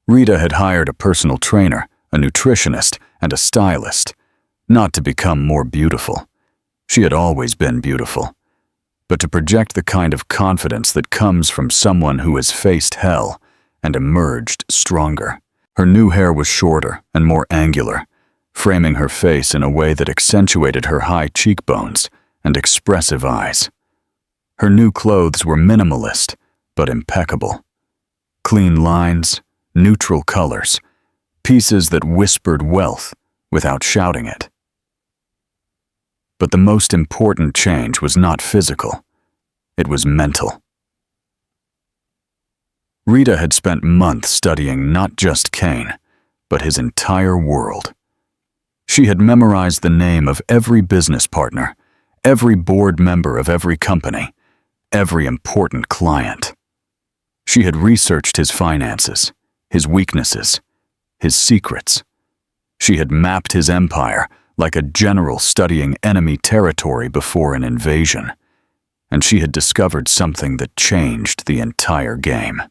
Rita had hired a personal trainer, a nutritionist, and a stylist, not to become more beautiful. She had always been beautiful, but to project the kind of confidence that comes from someone who has faced hell and emerged stronger. Her new hair was shorter and more angular, framing her face in a way that accentuated her high cheekbones and expressive eyes. Her new clothes were minimalist, but impeccable. Clean lines, neutral colors, pieces that whispered wealth without shouting it. But the most important change was not physical, it was mental. Rita had spent months studying not just Kane, but his entire world. She had memorized the name of every business partner, every board member of every company, every important client. She had researched his finances, his weaknesses, his secrets. She had mapped his empire like a general studying enemy territory before an invasion, and she had discovered something that changed the entire game.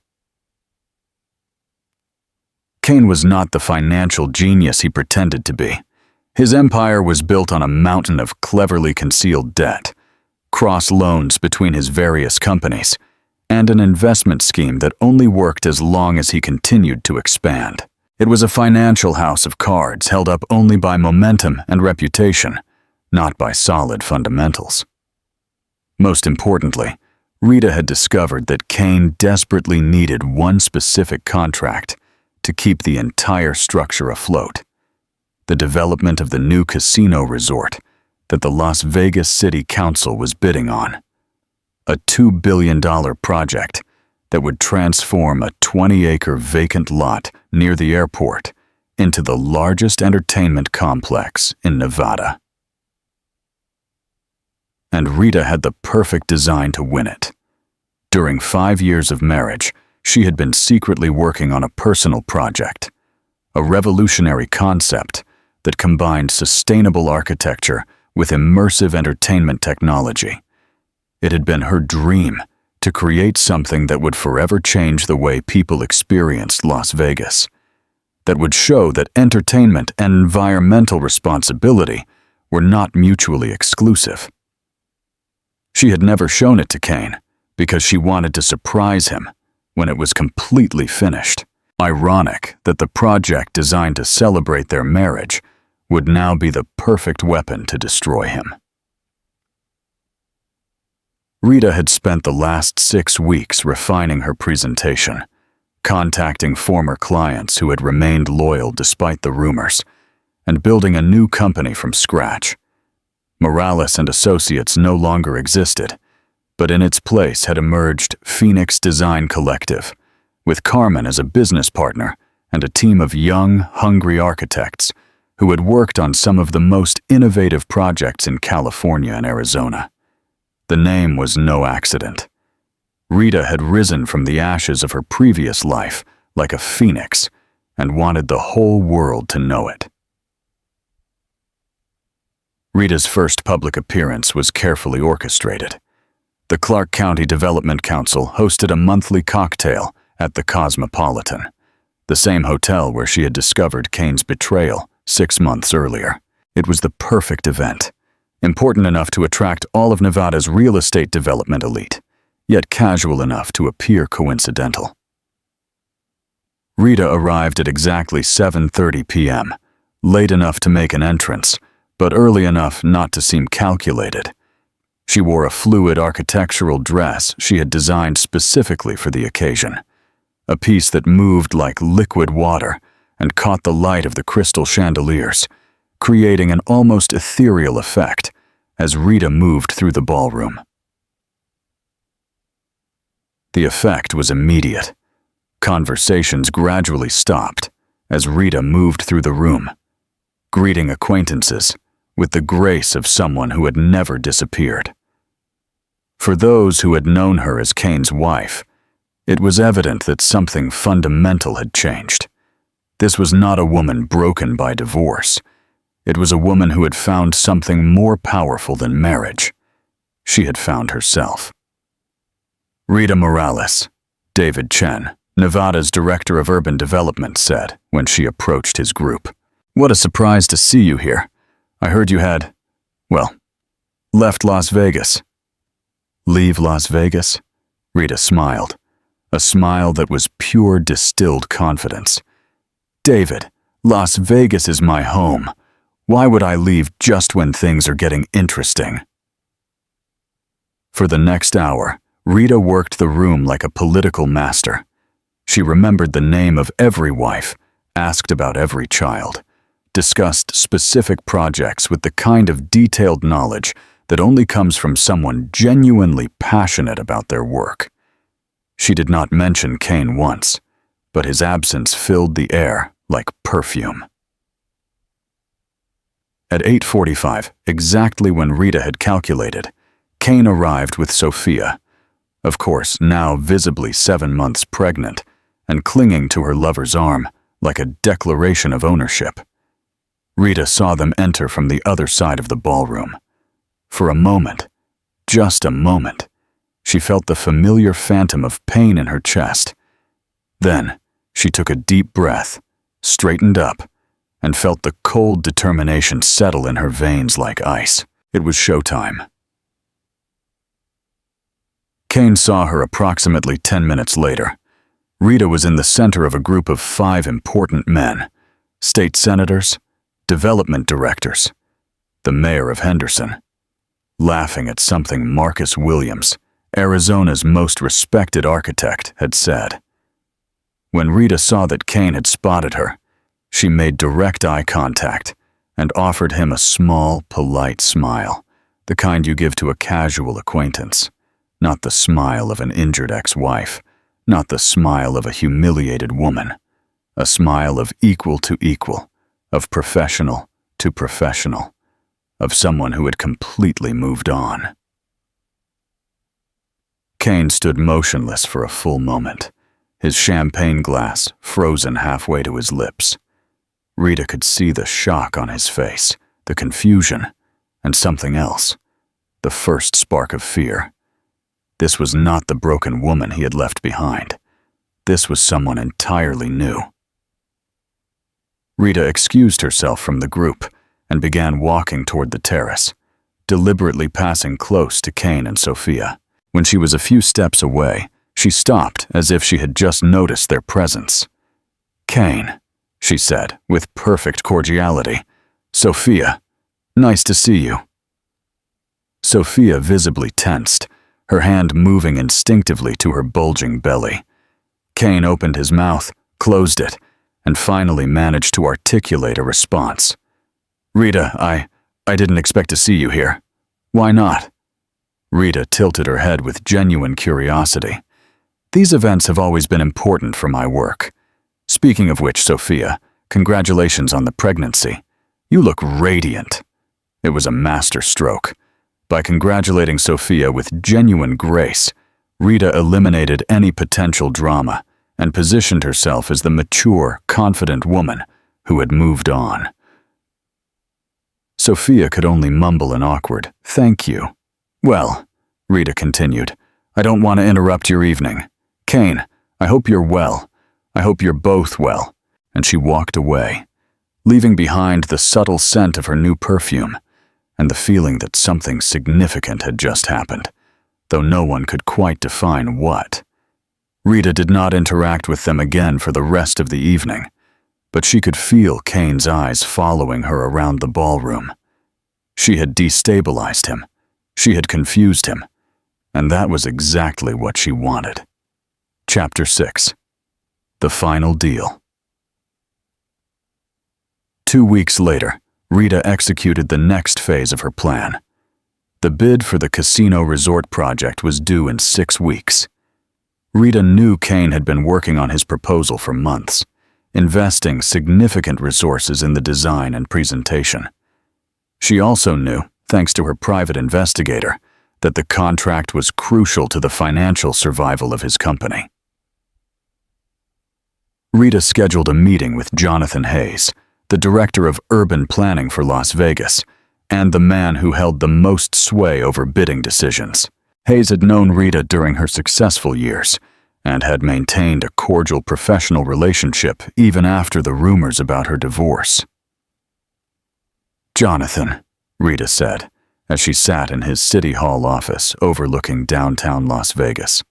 Kane was not the financial genius he pretended to be. His empire was built on a mountain of cleverly concealed debt, cross loans between his various companies, and an investment scheme that only worked as long as he continued to expand. It was a financial house of cards held up only by momentum and reputation, not by solid fundamentals. Most importantly, Rita had discovered that Kane desperately needed one specific contract to keep the entire structure afloat: the development of the new casino resort that the Las Vegas City Council was bidding on. A $2 billion project that would transform a 20-acre vacant lot near the airport into the largest entertainment complex in Nevada. And Rita had the perfect design to win it. During 5 years of marriage, she had been secretly working on a personal project, a revolutionary concept that combined sustainable architecture with immersive entertainment technology. It had been her dream to create something that would forever change the way people experienced Las Vegas, that would show that entertainment and environmental responsibility were not mutually exclusive. She had never shown it to Kane because she wanted to surprise him when it was completely finished. Ironic that the project designed to celebrate their marriage would now be the perfect weapon to destroy him. Rita had spent the last 6 weeks refining her presentation, contacting former clients who had remained loyal despite the rumors, and building a new company from scratch. Morales and Associates no longer existed, but in its place had emerged Phoenix Design Collective, with Carmen as a business partner and a team of young, hungry architects who had worked on some of the most innovative projects in California and Arizona. The name was no accident. Rita had risen from the ashes of her previous life like a phoenix and wanted the whole world to know it. Rita's first public appearance was carefully orchestrated. The Clark County Development Council hosted a monthly cocktail at the Cosmopolitan, the same hotel where she had discovered Kane's betrayal 6 months earlier. It was the perfect event, important enough to attract all of Nevada's real estate development elite, yet casual enough to appear coincidental. Rita arrived at exactly 7:30 p.m., late enough to make an entrance, but early enough not to seem calculated. She wore a fluid architectural dress she had designed specifically for the occasion, a piece that moved like liquid water and caught the light of the crystal chandeliers, creating an almost ethereal effect as Rita moved through the ballroom. The effect was immediate. Conversations gradually stopped as Rita moved through the room, greeting acquaintances with the grace of someone who had never disappeared. For those who had known her as Kane's wife, it was evident that something fundamental had changed. This was not a woman broken by divorce. It was a woman who had found something more powerful than marriage. She had found herself. Rita Morales, David Chen, Nevada's Director of Urban Development, said when she approached his group. "What a surprise to see you here. I heard you had, left Las Vegas." "Leave Las Vegas?" Rita smiled, a smile that was pure distilled confidence. "David, Las Vegas is my home. Why would I leave just when things are getting interesting?" For the next hour, Rita worked the room like a political master. She remembered the name of every wife, asked about every child, discussed specific projects with the kind of detailed knowledge that only comes from someone genuinely passionate about their work. She did not mention Kane once, but his absence filled the air like perfume. At 8:45, exactly when Rita had calculated, Kane arrived with Sophia, of course now visibly 7 months pregnant and clinging to her lover's arm like a declaration of ownership. Rita saw them enter from the other side of the ballroom. For a moment, just a moment, she felt the familiar phantom of pain in her chest. Then, she took a deep breath, straightened up, and felt the cold determination settle in her veins like ice. It was showtime. Kane saw her approximately 10 minutes later. Rita was in the center of a group of 5 important men: state senators, development directors, the mayor of Henderson, laughing at something Marcus Williams, Arizona's most respected architect, had said. When Rita saw that Kane had spotted her, she made direct eye contact and offered him a small, polite smile, the kind you give to a casual acquaintance, not the smile of an injured ex-wife, not the smile of a humiliated woman, a smile of equal to equal, of professional to professional, of someone who had completely moved on. Kane stood motionless for a full moment, his champagne glass frozen halfway to his lips. Rita could see the shock on his face, the confusion, and something else, the first spark of fear. This was not the broken woman he had left behind. This was someone entirely new. Rita excused herself from the group and began walking toward the terrace, deliberately passing close to Kane and Sophia. When she was a few steps away, she stopped as if she had just noticed their presence. "Kane," she said with perfect cordiality. "Sophia, nice to see you." Sophia visibly tensed, her hand moving instinctively to her bulging belly. Kane opened his mouth, closed it, and finally managed to articulate a response. "Rita, I didn't expect to see you here. Why not?" Rita tilted her head with genuine curiosity. "These events have always been important for my work. Speaking of which, Sophia, congratulations on the pregnancy. You look radiant." It was a master stroke. By congratulating Sophia with genuine grace, Rita eliminated any potential drama and positioned herself as the mature, confident woman who had moved on. Sophia could only mumble an awkward, "Thank you." "Well," Rita continued, "I don't want to interrupt your evening. Kane, I hope you're well. I hope you're both well." And she walked away, leaving behind the subtle scent of her new perfume and the feeling that something significant had just happened, though no one could quite define what. Rita did not interact with them again for the rest of the evening, but she could feel Kane's eyes following her around the ballroom. She had destabilized him. She had confused him. And that was exactly what she wanted. Chapter 6. The Final Deal. 2 weeks later, Rita executed the next phase of her plan. The bid for the casino resort project was due in 6 weeks. Rita knew Kane had been working on his proposal for months, investing significant resources in the design and presentation. She also knew, thanks to her private investigator, that the contract was crucial to the financial survival of his company. Rita scheduled a meeting with Jonathan Hayes, the director of urban planning for Las Vegas, and the man who held the most sway over bidding decisions. Hayes had known Rita during her successful years and had maintained a cordial professional relationship even after the rumors about her divorce. "Jonathan," Rita said, as she sat in his City Hall office overlooking downtown Las Vegas,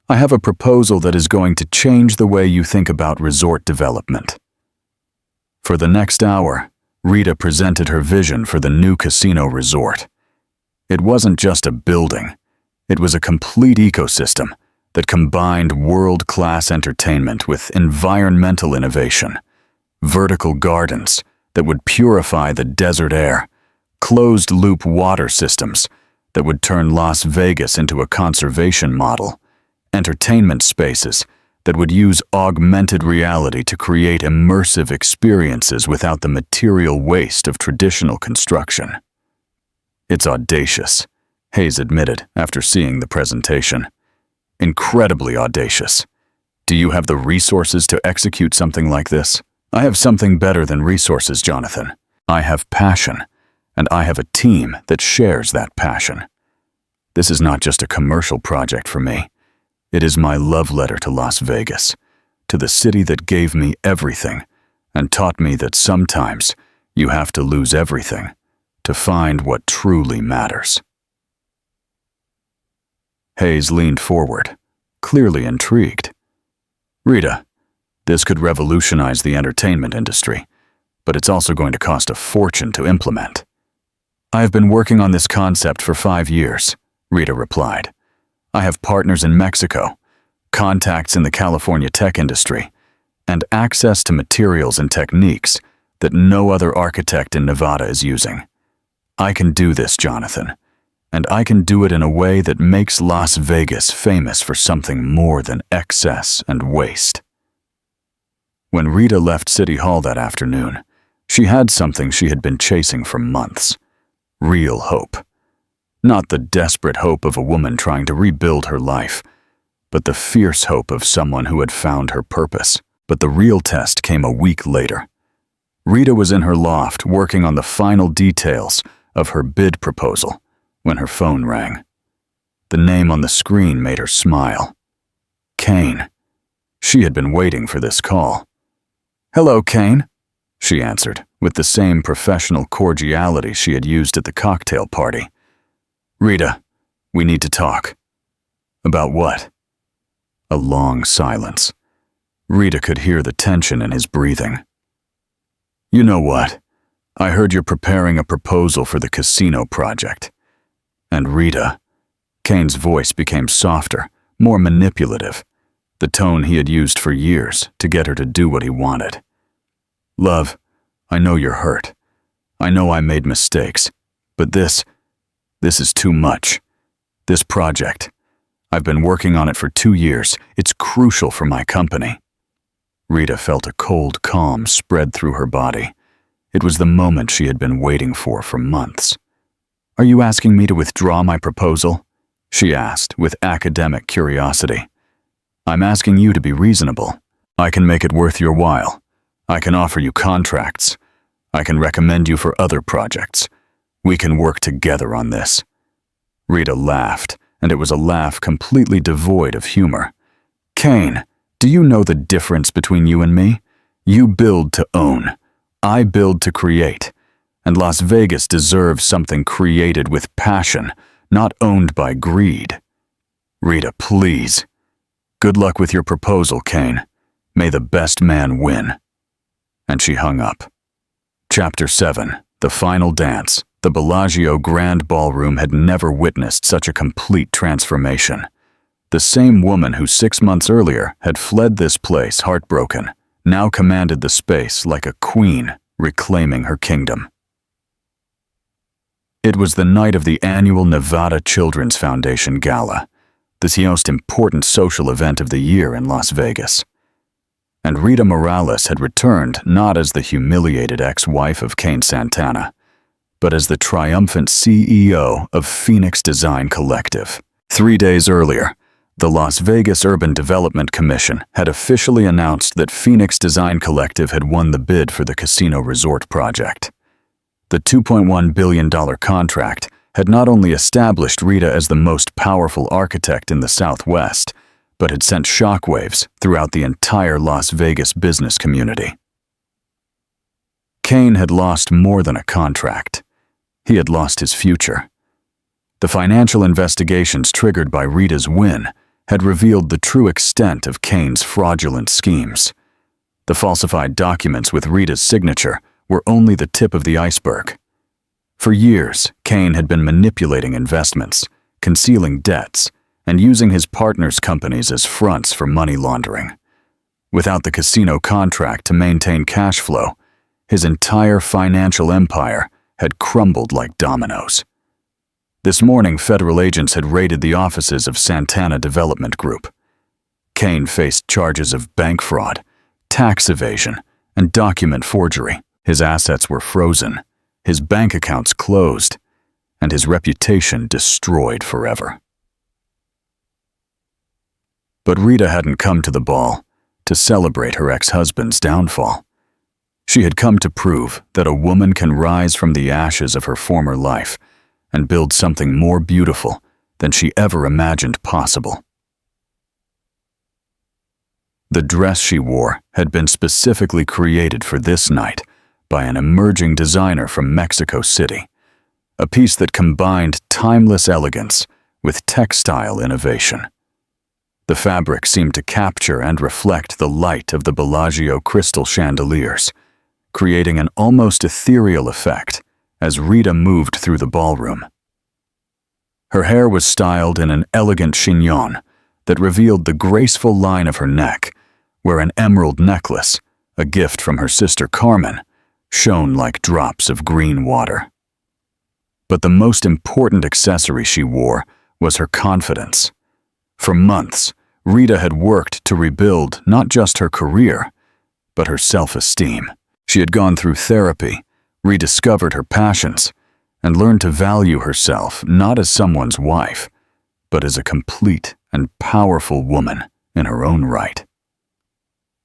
"I have a proposal that is going to change the way you think about resort development." For the next hour, Rita presented her vision for the new casino resort. It wasn't just a building. It was a complete ecosystem that combined world-class entertainment with environmental innovation, vertical gardens that would purify the desert air, closed-loop water systems that would turn Las Vegas into a conservation model, entertainment spaces that would use augmented reality to create immersive experiences without the material waste of traditional construction. "It's audacious," Hayes admitted after seeing the presentation. "Incredibly audacious. Do you have the resources to execute something like this?" "I have something better than resources, Jonathan. I have passion, and I have a team that shares that passion. This is not just a commercial project for me. It is my love letter to Las Vegas, to the city that gave me everything and taught me that sometimes you have to lose everything to find what truly matters." Hayes leaned forward, clearly intrigued. "Rita, this could revolutionize the entertainment industry, but it's also going to cost a fortune to implement." "I have been working on this concept for 5 years," Rita replied. "I have partners in Mexico, contacts in the California tech industry, and access to materials and techniques that no other architect in Nevada is using. I can do this, Jonathan, and I can do it in a way that makes Las Vegas famous for something more than excess and waste." When Rita left City Hall that afternoon, she had something she had been chasing for months: real hope. Not the desperate hope of a woman trying to rebuild her life, but the fierce hope of someone who had found her purpose. But the real test came a week later. Rita was in her loft working on the final details of her bid proposal when her phone rang. The name on the screen made her smile. Kane. She had been waiting for this call. "Hello, Kane," she answered, with the same professional cordiality she had used at the cocktail party. "Rita, we need to talk." "About what?" A long silence. Rita could hear the tension in his breathing. "You know what? I heard you're preparing a proposal for the casino project." And Rita, Kane's voice became softer, more manipulative, the tone he had used for years to get her to do what he wanted. "Love, I know you're hurt. I know I made mistakes, but this is too much. This project, I've been working on it for 2 years. It's crucial for my company." Rita felt a cold calm spread through her body. It was the moment she had been waiting for months. "Are you asking me to withdraw my proposal?" she asked with academic curiosity. "I'm asking you to be reasonable. I can make it worth your while. I can offer you contracts. I can recommend you for other projects. We can work together on this." Rita laughed, and it was a laugh completely devoid of humor. "Kane, do you know the difference between you and me? You build to own. I build to create. And Las Vegas deserves something created with passion, not owned by greed." "Rita, please. Good luck with your proposal, Kane. May the best man win." And she hung up. Chapter 7. The Final Dance. The Bellagio Grand Ballroom had never witnessed such a complete transformation. The same woman who 6 months earlier had fled this place heartbroken now commanded the space like a queen reclaiming her kingdom. It was the night of the annual Nevada Children's Foundation Gala, the most important social event of the year in Las Vegas. And Rita Morales had returned not as the humiliated ex-wife of Kane Santana, but as the triumphant CEO of Phoenix Design Collective. 3 days earlier, the Las Vegas Urban Development Commission had officially announced that Phoenix Design Collective had won the bid for the casino resort project. The $2.1 billion contract had not only established Rita as the most powerful architect in the Southwest, but had sent shockwaves throughout the entire Las Vegas business community. Kane had lost more than a contract. He had lost his future. The financial investigations triggered by Rita's win had revealed the true extent of Kane's fraudulent schemes. The falsified documents with Rita's signature were only the tip of the iceberg. For years, Kane had been manipulating investments, concealing debts, and using his partners' companies as fronts for money laundering. Without the casino contract to maintain cash flow, his entire financial empire had crumbled like dominoes. This morning, federal agents had raided the offices of Santana Development Group. Kane faced charges of bank fraud, tax evasion, and document forgery. His assets were frozen, his bank accounts closed, and his reputation destroyed forever. But Rita hadn't come to the ball to celebrate her ex-husband's downfall. She had come to prove that a woman can rise from the ashes of her former life and build something more beautiful than she ever imagined possible. The dress she wore had been specifically created for this night by an emerging designer from Mexico City, a piece that combined timeless elegance with textile innovation. The fabric seemed to capture and reflect the light of the Bellagio crystal chandeliers, creating an almost ethereal effect as Rita moved through the ballroom. Her hair was styled in an elegant chignon that revealed the graceful line of her neck, where an emerald necklace, a gift from her sister Carmen, shone like drops of green water. But the most important accessory she wore was her confidence. For months, Rita had worked to rebuild not just her career, but her self-esteem. She had gone through therapy, rediscovered her passions, and learned to value herself not as someone's wife, but as a complete and powerful woman in her own right.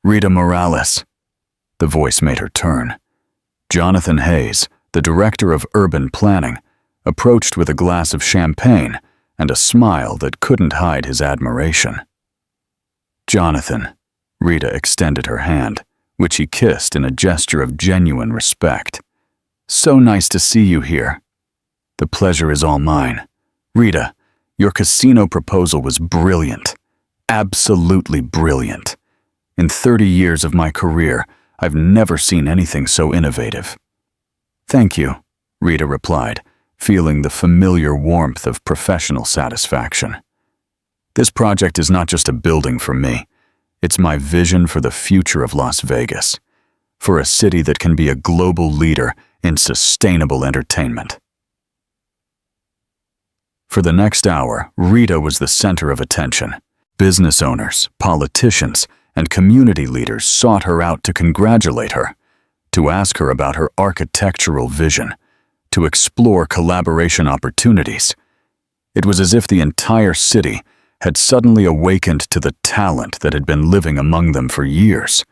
"Rita Morales," the voice made her turn. Jonathan Hayes, the director of urban planning, approached with a glass of champagne and a smile that couldn't hide his admiration. "Jonathan," Rita extended her hand, which he kissed in a gesture of genuine respect. "So nice to see you here." "The pleasure is all mine. Rita, your casino proposal was brilliant. Absolutely brilliant. In 30 years of my career, I've never seen anything so innovative." "Thank you," Rita replied, feeling the familiar warmth of professional satisfaction. "This project is not just a building for me. It's my vision for the future of Las Vegas, for a city that can be a global leader in sustainable entertainment." For the next hour, Rita was the center of attention. Business owners, politicians, and community leaders sought her out to congratulate her, to ask her about her architectural vision, to explore collaboration opportunities. It was as if the entire city had suddenly awakened to the talent that had been living among them for years,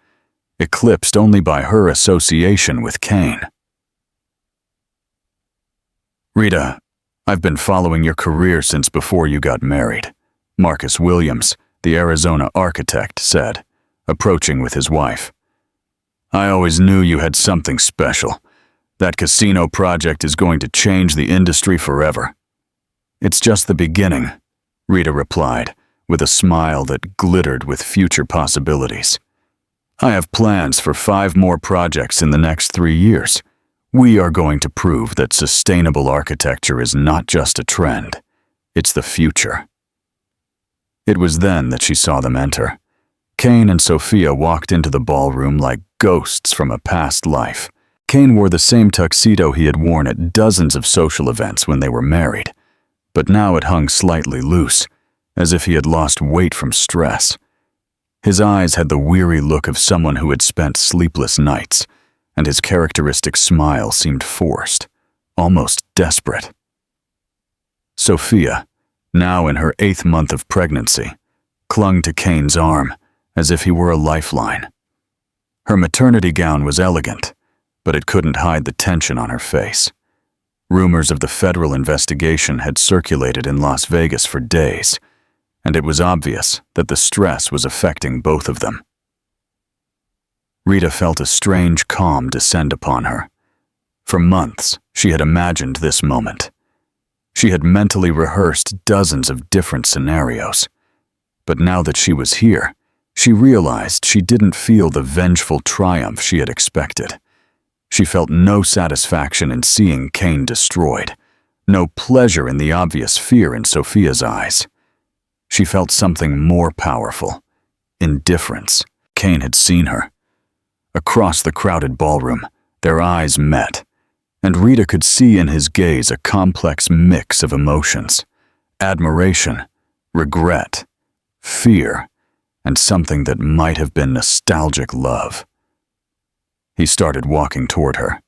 eclipsed only by her association with Kane. "Rita, I've been following your career since before you got married," Marcus Williams, the Arizona architect, said, approaching with his wife. "I always knew you had something special. That casino project is going to change the industry forever." "It's just the beginning," Rita replied, with a smile that glittered with future possibilities. "I have plans for 5 more projects in the next 3 years. We are going to prove that sustainable architecture is not just a trend, it's the future." It was then that she saw them enter. Kane and Sophia walked into the ballroom like ghosts from a past life. Kane wore the same tuxedo he had worn at dozens of social events when they were married, but now it hung slightly loose, as if he had lost weight from stress. His eyes had the weary look of someone who had spent sleepless nights, and his characteristic smile seemed forced, almost desperate. Sophia, now in her 8th month of pregnancy, clung to Kane's arm as if he were a lifeline. Her maternity gown was elegant, but it couldn't hide the tension on her face. Rumors of the federal investigation had circulated in Las Vegas for days, and it was obvious that the stress was affecting both of them. Rita felt a strange calm descend upon her. For months, she had imagined this moment. She had mentally rehearsed dozens of different scenarios. But now that she was here, she realized she didn't feel the vengeful triumph she had expected. She felt no satisfaction in seeing Kane destroyed, no pleasure in the obvious fear in Sophia's eyes. She felt something more powerful, indifference. Kane had seen her. Across the crowded ballroom, their eyes met, and Rita could see in his gaze a complex mix of emotions: admiration, regret, fear, and something that might have been nostalgic love. He started walking toward her.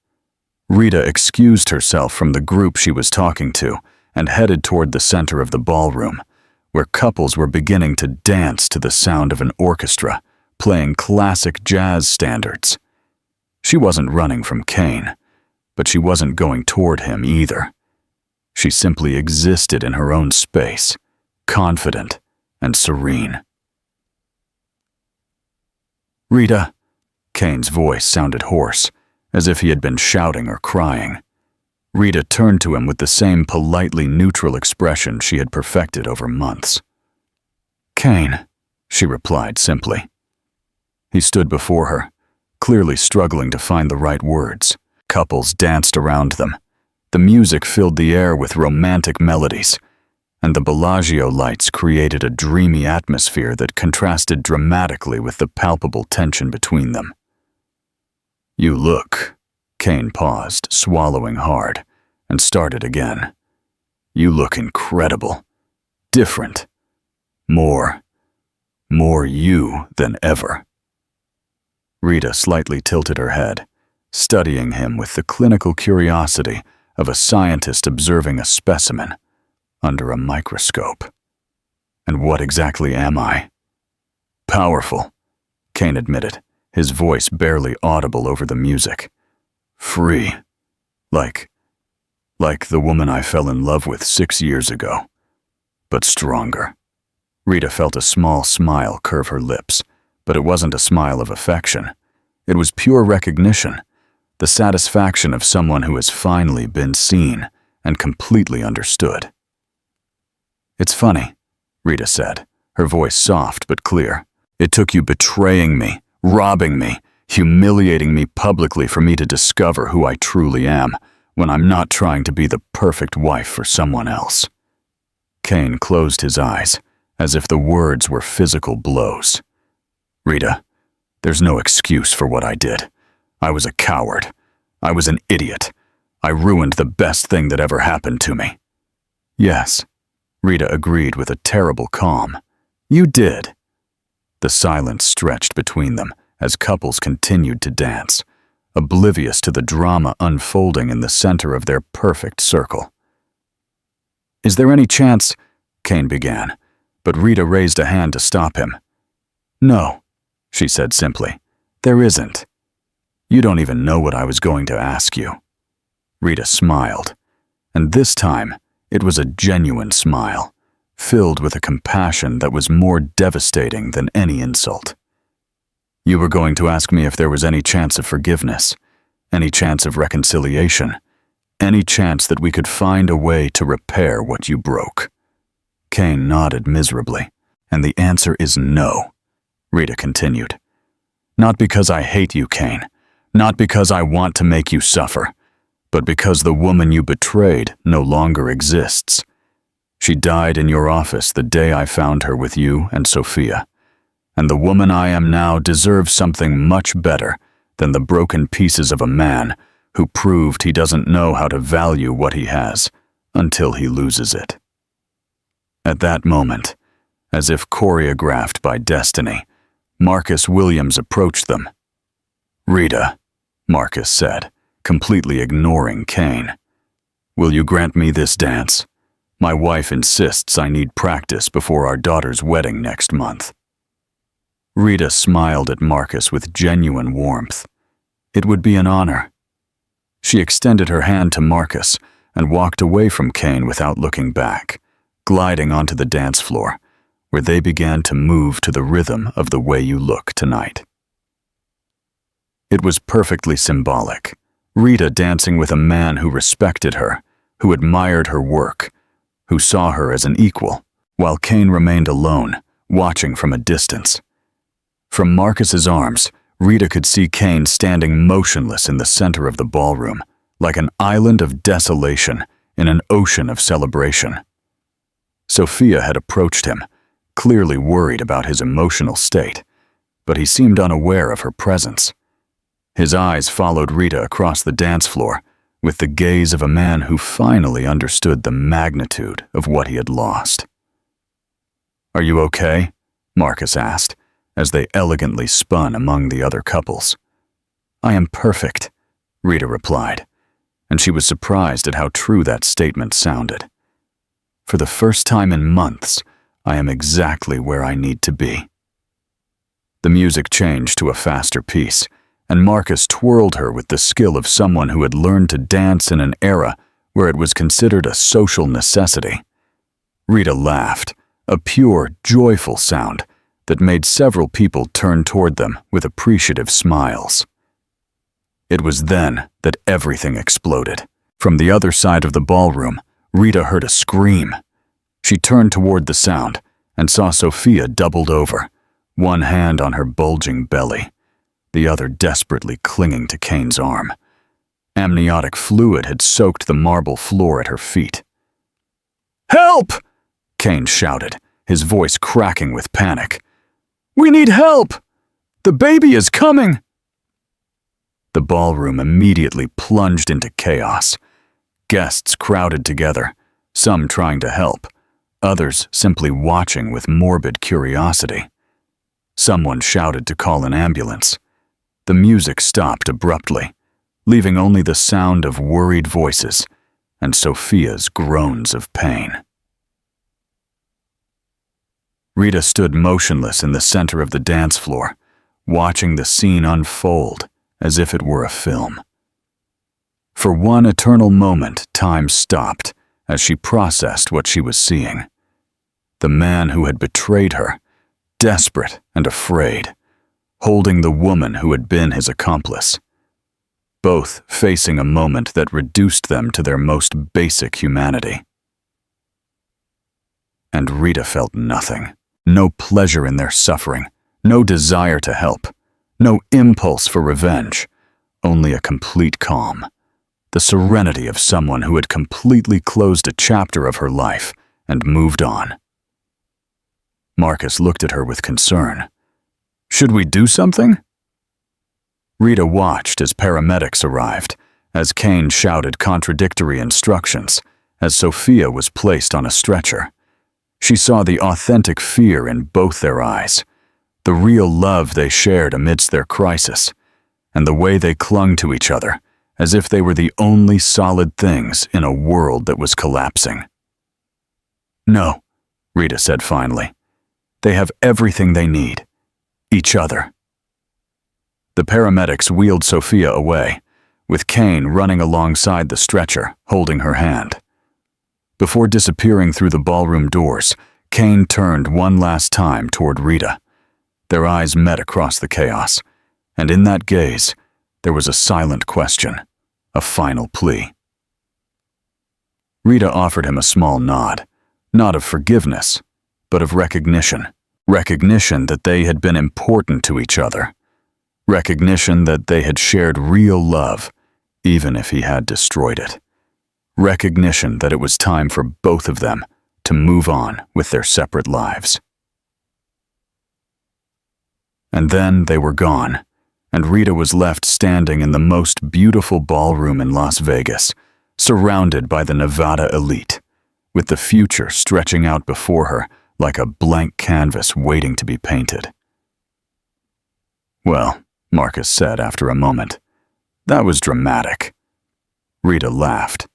Rita excused herself from the group she was talking to and headed toward the center of the ballroom, where couples were beginning to dance to the sound of an orchestra playing classic jazz standards. She wasn't running from Kane, but she wasn't going toward him either. She simply existed in her own space, confident and serene. "Rita," Kane's voice sounded hoarse, as if he had been shouting or crying. Rita turned to him with the same politely neutral expression she had perfected over months. "Kane," she replied simply. He stood before her, clearly struggling to find the right words. Couples danced around them. The music filled the air with romantic melodies, and the Bellagio lights created a dreamy atmosphere that contrasted dramatically with the palpable tension between them. "You look," Kane paused, swallowing hard, and started again. "You look incredible. Different. More you than ever." Rita slightly tilted her head, studying him with the clinical curiosity of a scientist observing a specimen under a microscope. "And what exactly am I?" "Powerful," Kane admitted, his voice barely audible over the music. "Free. Like the woman I fell in love with 6 years ago." but stronger. Rita felt a small smile curve her lips, but it wasn't a smile of affection. It was pure recognition, the satisfaction of someone who has finally been seen and completely understood. "It's funny," Rita said, her voice soft but clear. "It took you betraying me, robbing me, humiliating me publicly for me to discover who I truly am, when I'm not trying to be the perfect wife for someone else." Kane closed his eyes, as if the words were physical blows. "Rita, there's no excuse for what I did. I was a coward. I was an idiot. I ruined the best thing that ever happened to me." "Yes," Rita agreed with a terrible calm. "You did." The silence stretched between them as couples continued to dance, oblivious to the drama unfolding in the center of their perfect circle. "Is there any chance?" Kane began, but Rita raised a hand to stop him. "No," she said simply. "There isn't. You don't even know what I was going to ask you." Rita smiled, and this time it was a genuine smile, filled with a compassion that was more devastating than any insult. "You were going to ask me if there was any chance of forgiveness, any chance of reconciliation, any chance that we could find a way to repair what you broke." Kane nodded miserably. "And the answer is no," Rita continued. "Not because I hate you, Kane, not because I want to make you suffer, but because the woman you betrayed no longer exists. She died in your office the day I found her with you and Sophia, and the woman I am now deserves something much better than the broken pieces of a man who proved he doesn't know how to value what he has until he loses it." At that moment, as if choreographed by destiny, Marcus Williams approached them. "Rita," Marcus said, completely ignoring Kane, "will you grant me this dance? My wife insists I need practice before our daughter's wedding next month." Rita smiled at Marcus with genuine warmth. It would be an honor. She extended her hand to Marcus and walked away from Kane without looking back, gliding onto the dance floor, where they began to move to the rhythm of The Way You Look Tonight. It was perfectly symbolic. Rita dancing with a man who respected her, who admired her work, who saw her as an equal, while Kane remained alone, watching from a distance. From Marcus's arms, Rita could see Kane standing motionless in the center of the ballroom, like an island of desolation in an ocean of celebration. Sophia had approached him, clearly worried about his emotional state, but he seemed unaware of her presence. His eyes followed Rita across the dance floor with the gaze of a man who finally understood the magnitude of what he had lost. "Are you okay?" Marcus asked, as they elegantly spun among the other couples. "I am perfect," Rita replied, and she was surprised at how true that statement sounded. "For the first time in months, I am exactly where I need to be." The music changed to a faster piece, and Marcus twirled her with the skill of someone who had learned to dance in an era where it was considered a social necessity. Rita laughed, a pure, joyful sound that made several people turn toward them with appreciative smiles. It was then that everything exploded. From the other side of the ballroom, Rita heard a scream. She turned toward the sound and saw Sophia doubled over, one hand on her bulging belly, the other desperately clinging to Kane's arm. Amniotic fluid had soaked the marble floor at her feet. "Help!" Kane shouted, his voice cracking with panic. "We need help! The baby is coming!" The ballroom immediately plunged into chaos. Guests crowded together, some trying to help, others simply watching with morbid curiosity. Someone shouted to call an ambulance. The music stopped abruptly, leaving only the sound of worried voices and Sophia's groans of pain. Rita stood motionless in the center of the dance floor, watching the scene unfold as if it were a film. For one eternal moment, time stopped as she processed what she was seeing. The man who had betrayed her, desperate and afraid, holding the woman who had been his accomplice. Both facing a moment that reduced them to their most basic humanity. And Rita felt nothing. No pleasure in their suffering, no desire to help, no impulse for revenge, only a complete calm. The serenity of someone who had completely closed a chapter of her life and moved on. Marcus looked at her with concern. "Should we do something?" Rita watched as paramedics arrived, as Kane shouted contradictory instructions, as Sophia was placed on a stretcher. She saw the authentic fear in both their eyes, the real love they shared amidst their crisis, and the way they clung to each other, as if they were the only solid things in a world that was collapsing. "No," Rita said finally. "They have everything they need. Each other." The paramedics wheeled Sophia away, with Kane running alongside the stretcher, holding her hand. Before disappearing through the ballroom doors, Kane turned one last time toward Rita. Their eyes met across the chaos, and in that gaze, there was a silent question, a final plea. Rita offered him a small nod, not of forgiveness, but of recognition. Recognition that they had been important to each other. Recognition that they had shared real love, even if he had destroyed it. Recognition that it was time for both of them to move on with their separate lives. And then they were gone, and Rita was left standing in the most beautiful ballroom in Las Vegas, surrounded by the Nevada elite, with the future stretching out before her like a blank canvas waiting to be painted. "Well," Marcus said after a moment, "that was dramatic." Rita laughed,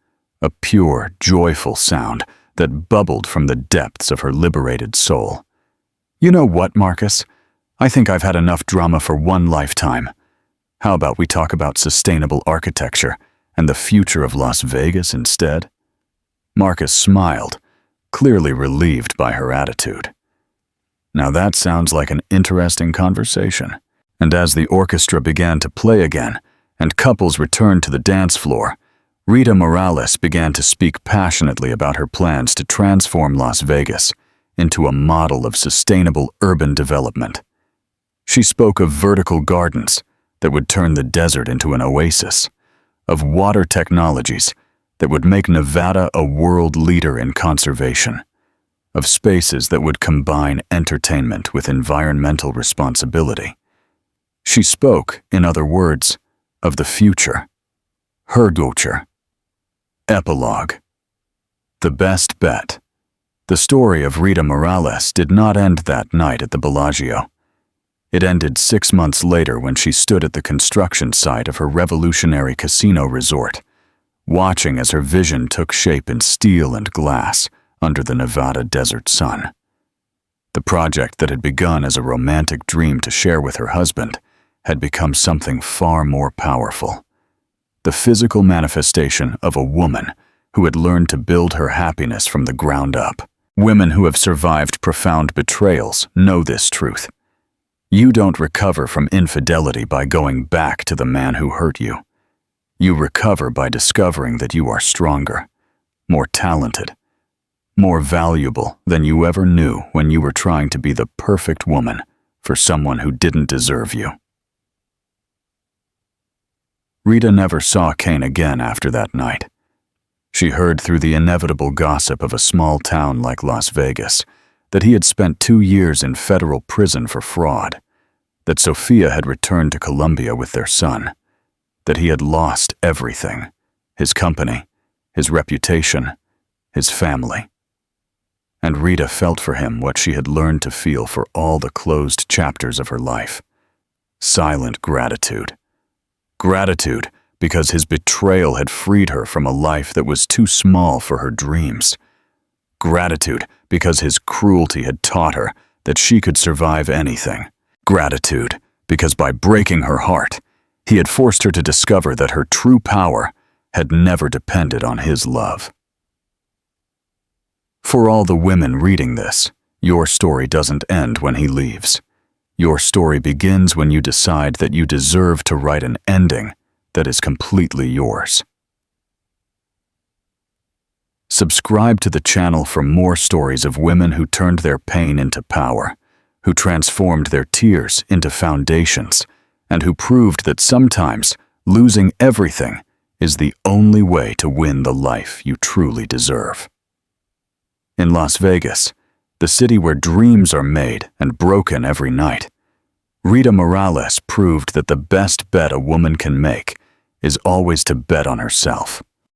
a pure, joyful sound that bubbled from the depths of her liberated soul. "You know what, Marcus? I think I've had enough drama for one lifetime. How about we talk about sustainable architecture and the future of Las Vegas instead?" Marcus smiled, clearly relieved by her attitude. "Now that sounds like an interesting conversation." And as the orchestra began to play again, and couples returned to the dance floor, Rita Morales began to speak passionately about her plans to transform Las Vegas into a model of sustainable urban development. She spoke of vertical gardens that would turn the desert into an oasis, of water technologies that would make Nevada a world leader in conservation, of spaces that would combine entertainment with environmental responsibility. She spoke, in other words, of the future. Her future. Epilogue. The best bet. The story of Rita Morales did not end that night at the Bellagio. It ended 6 months later when she stood at the construction site of her revolutionary casino resort, watching as her vision took shape in steel and glass under the Nevada desert sun. The project that had begun as a romantic dream to share with her husband had become something far more powerful. The physical manifestation of a woman who had learned to build her happiness from the ground up. Women who have survived profound betrayals know this truth. You don't recover from infidelity by going back to the man who hurt you. You recover by discovering that you are stronger, more talented, more valuable than you ever knew when you were trying to be the perfect woman for someone who didn't deserve you. Rita never saw Kane again after that night. She heard through the inevitable gossip of a small town like Las Vegas that he had spent 2 years in federal prison for fraud, that Sophia had returned to Colombia with their son, that he had lost everything, his company, his reputation, his family. And Rita felt for him what she had learned to feel for all the closed chapters of her life. Silent gratitude. Gratitude because his betrayal had freed her from a life that was too small for her dreams. Gratitude because his cruelty had taught her that she could survive anything. Gratitude because by breaking her heart, he had forced her to discover that her true power had never depended on his love. For all the women reading this, your story doesn't end when he leaves. Your story begins when you decide that you deserve to write an ending that is completely yours. Subscribe to the channel for more stories of women who turned their pain into power, who transformed their tears into foundations, and who proved that sometimes losing everything is the only way to win the life you truly deserve. In Las Vegas, the city where dreams are made and broken every night, Rita Morales proved that the best bet a woman can make is always to bet on herself.